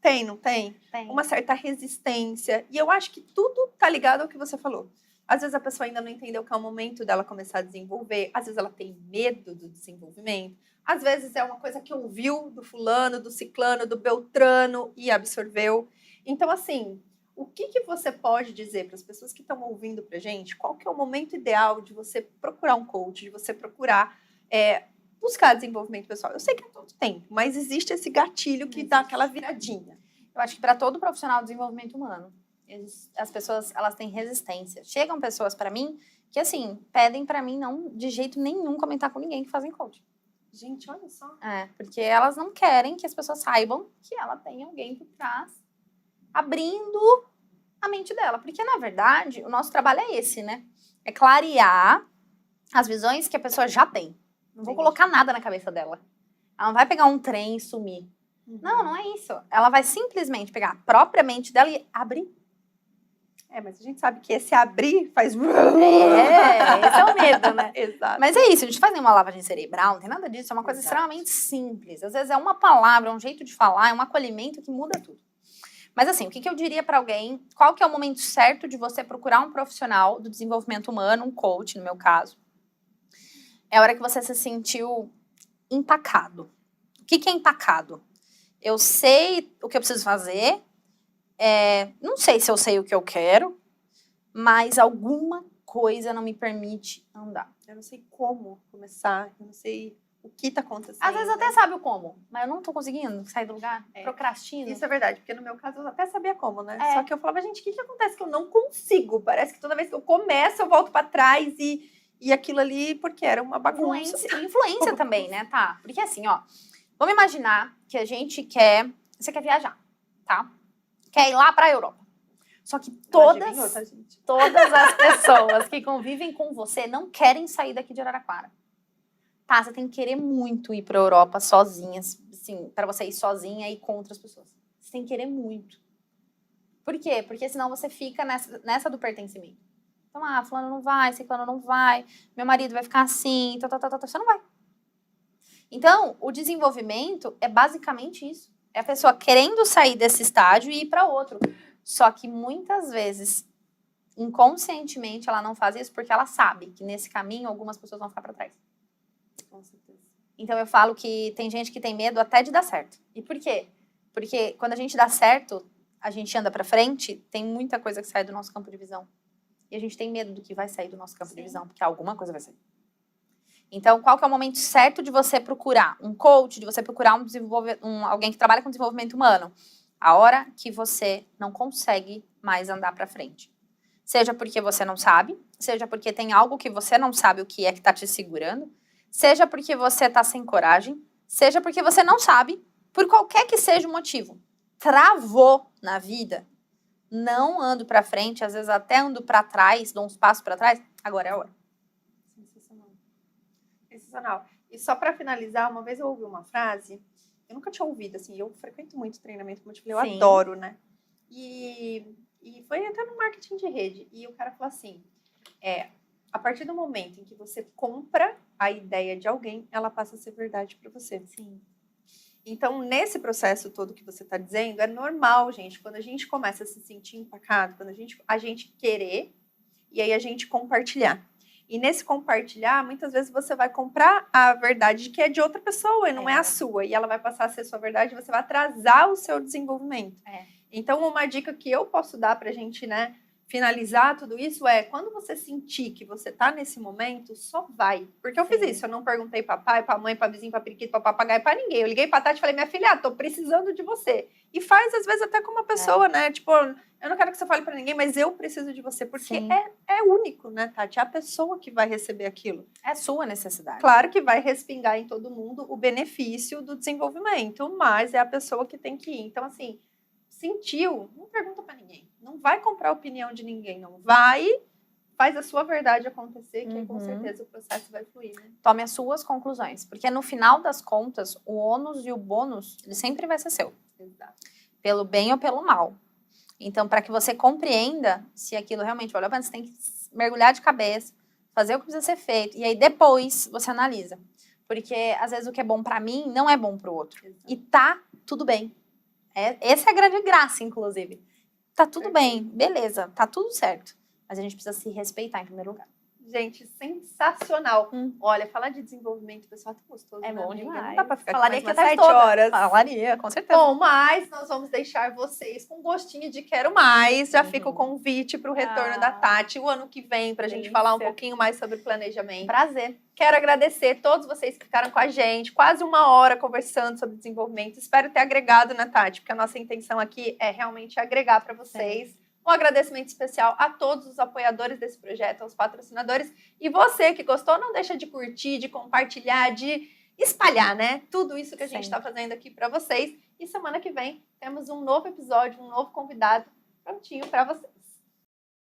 Tem, não tem? Tem. Uma certa resistência. E eu acho que tudo tá ligado ao que você falou. Às vezes a pessoa ainda não entendeu que é o momento dela começar a desenvolver. Às vezes ela tem medo do desenvolvimento. Às vezes é uma coisa que ouviu do fulano, do ciclano, do beltrano e absorveu. Então, assim, o que você pode dizer para as pessoas que estão ouvindo pra gente? Qual que é o momento ideal de você procurar um coach, de você procurar buscar desenvolvimento pessoal? Eu sei que é todo tempo, mas existe esse gatilho que dá aquela viradinha. Eu acho que para todo profissional de desenvolvimento humano, as pessoas, elas têm resistência. Chegam pessoas para mim que, assim, pedem para mim não, de jeito nenhum, comentar com ninguém que fazem coaching. Gente, olha só. Porque elas não querem que as pessoas saibam que ela tem alguém por trás abrindo a mente dela. Porque, na verdade, o nosso trabalho é esse, né? É clarear as visões que a pessoa já tem. Não vou colocar nada na cabeça dela. Ela não vai pegar um trem e sumir. Não é isso. Ela vai simplesmente pegar a própria mente dela e abrir. Mas a gente sabe que esse abrir faz... Esse é o medo, né? Exato. Mas é isso, a gente faz nenhuma lavagem cerebral, não tem nada disso, é uma coisa extremamente simples. Às vezes é uma palavra, um jeito de falar, é um acolhimento que muda tudo. Mas assim, o que eu diria para alguém, qual que é o momento certo de você procurar um profissional do desenvolvimento humano, um coach, no meu caso? É a hora que você se sentiu empacado. O que é empacado? Eu sei o que eu preciso fazer, não sei se eu sei o que eu quero, mas alguma coisa não me permite andar. Eu não sei como começar, eu não sei o que tá acontecendo. Às vezes até sabe o como, mas eu não tô conseguindo sair do lugar, procrastino. Isso é verdade, porque no meu caso eu até sabia como, né? Só que eu falava, gente, o que acontece que eu não consigo? Parece que toda vez que eu começo eu volto pra trás e aquilo ali, porque era uma bagunça. Influência também, né, tá? Porque assim, ó, vamos imaginar que a gente quer, você quer viajar, tá? Quer ir lá pra Europa. Só que todas as pessoas que convivem com você não querem sair daqui de Araraquara. Tá, você tem que querer muito ir pra Europa sozinha, assim, pra você ir sozinha e com outras pessoas. Você tem que querer muito. Por quê? Porque senão você fica nessa do pertencimento. Então, fulano não vai, ciclano não vai, meu marido vai ficar assim, você não vai. Então, o desenvolvimento é basicamente isso. É a pessoa querendo sair desse estágio e ir pra outro. Só que muitas vezes, inconscientemente, ela não faz isso porque ela sabe que nesse caminho algumas pessoas vão ficar pra trás. Com certeza. Então eu falo que tem gente que tem medo até de dar certo. E por quê? Porque quando a gente dá certo, a gente anda pra frente, tem muita coisa que sai do nosso campo de visão. E a gente tem medo do que vai sair do nosso campo de visão, porque alguma coisa vai sair. Então, qual que é o momento certo de você procurar um coach, de você procurar alguém que trabalha com desenvolvimento humano? A hora que você não consegue mais andar pra frente. Seja porque você não sabe, seja porque tem algo que você não sabe o que é que tá te segurando, seja porque você tá sem coragem, seja porque você não sabe, por qualquer que seja o motivo. Travou na vida, não ando pra frente, às vezes até ando pra trás, dou uns passos pra trás, agora é a hora. Sensacional. Sensacional. E só pra finalizar, uma vez eu ouvi uma frase, eu nunca tinha ouvido, assim, eu frequento muito treinamento, como eu te falei, eu adoro, né? E foi até no marketing de rede, e o cara falou assim, a partir do momento em que você compra a ideia de alguém, ela passa a ser verdade para você. Sim. Então, nesse processo todo que você está dizendo, é normal, gente, quando a gente começa a se sentir empacado, quando a gente querer e aí a gente compartilhar. E nesse compartilhar, muitas vezes você vai comprar a verdade que é de outra pessoa e não é a sua. E ela vai passar a ser sua verdade e você vai atrasar o seu desenvolvimento. Então, uma dica que eu posso dar para a gente, né, finalizar tudo isso é, quando você sentir que você tá nesse momento, só vai. Porque eu fiz isso, eu não perguntei pra pai, pra mãe, pra vizinho, pra periquito, pra papagaio, pra ninguém. Eu liguei pra Tati e falei, minha filha, tô precisando de você. E faz, às vezes, até com uma pessoa, né? Tipo, eu não quero que você fale pra ninguém, mas eu preciso de você. Porque é único, né, Tati? É a pessoa que vai receber aquilo. É sua necessidade. Claro que vai respingar em todo mundo o benefício do desenvolvimento, mas é a pessoa que tem que ir. Então, assim, sentiu, não pergunta pra ninguém. Não vai comprar a opinião de ninguém, não. Vai, faz a sua verdade acontecer, que com certeza o processo vai fluir, né? Tome as suas conclusões. Porque no final das contas, o ônus e o bônus, ele sempre vai ser seu. Exato. Pelo bem ou pelo mal. Então, para que você compreenda se aquilo realmente valeu a pena, você tem que mergulhar de cabeça, fazer o que precisa ser feito. E aí, depois, você analisa. Porque, às vezes, o que é bom para mim não é bom para o outro. Exato. E tá tudo bem. Essa é a grande graça, inclusive. Tá tudo bem, beleza, tá tudo certo. Mas a gente precisa se respeitar em primeiro lugar. Gente, sensacional. Olha, falar de desenvolvimento pessoal é tão gostoso. É bom demais. Não dá pra ficar Falaria aqui mais mais 7 horas. Falaria, com certeza. Bom, mas nós vamos deixar vocês com gostinho de quero mais. Já fica o convite para o retorno da Tati o ano que vem, pra gente falar um pouquinho mais sobre planejamento. Prazer. Quero agradecer todos vocês que ficaram com a gente, quase 1 hora conversando sobre desenvolvimento. Espero ter agregado, né, Tati? Porque a nossa intenção aqui é realmente agregar para vocês. Sim. Um agradecimento especial a todos os apoiadores desse projeto, aos patrocinadores. E você que gostou, não deixa de curtir, de compartilhar, de espalhar, né? Tudo isso que a gente está fazendo aqui para vocês. E semana que vem temos um novo episódio, um novo convidado prontinho para você.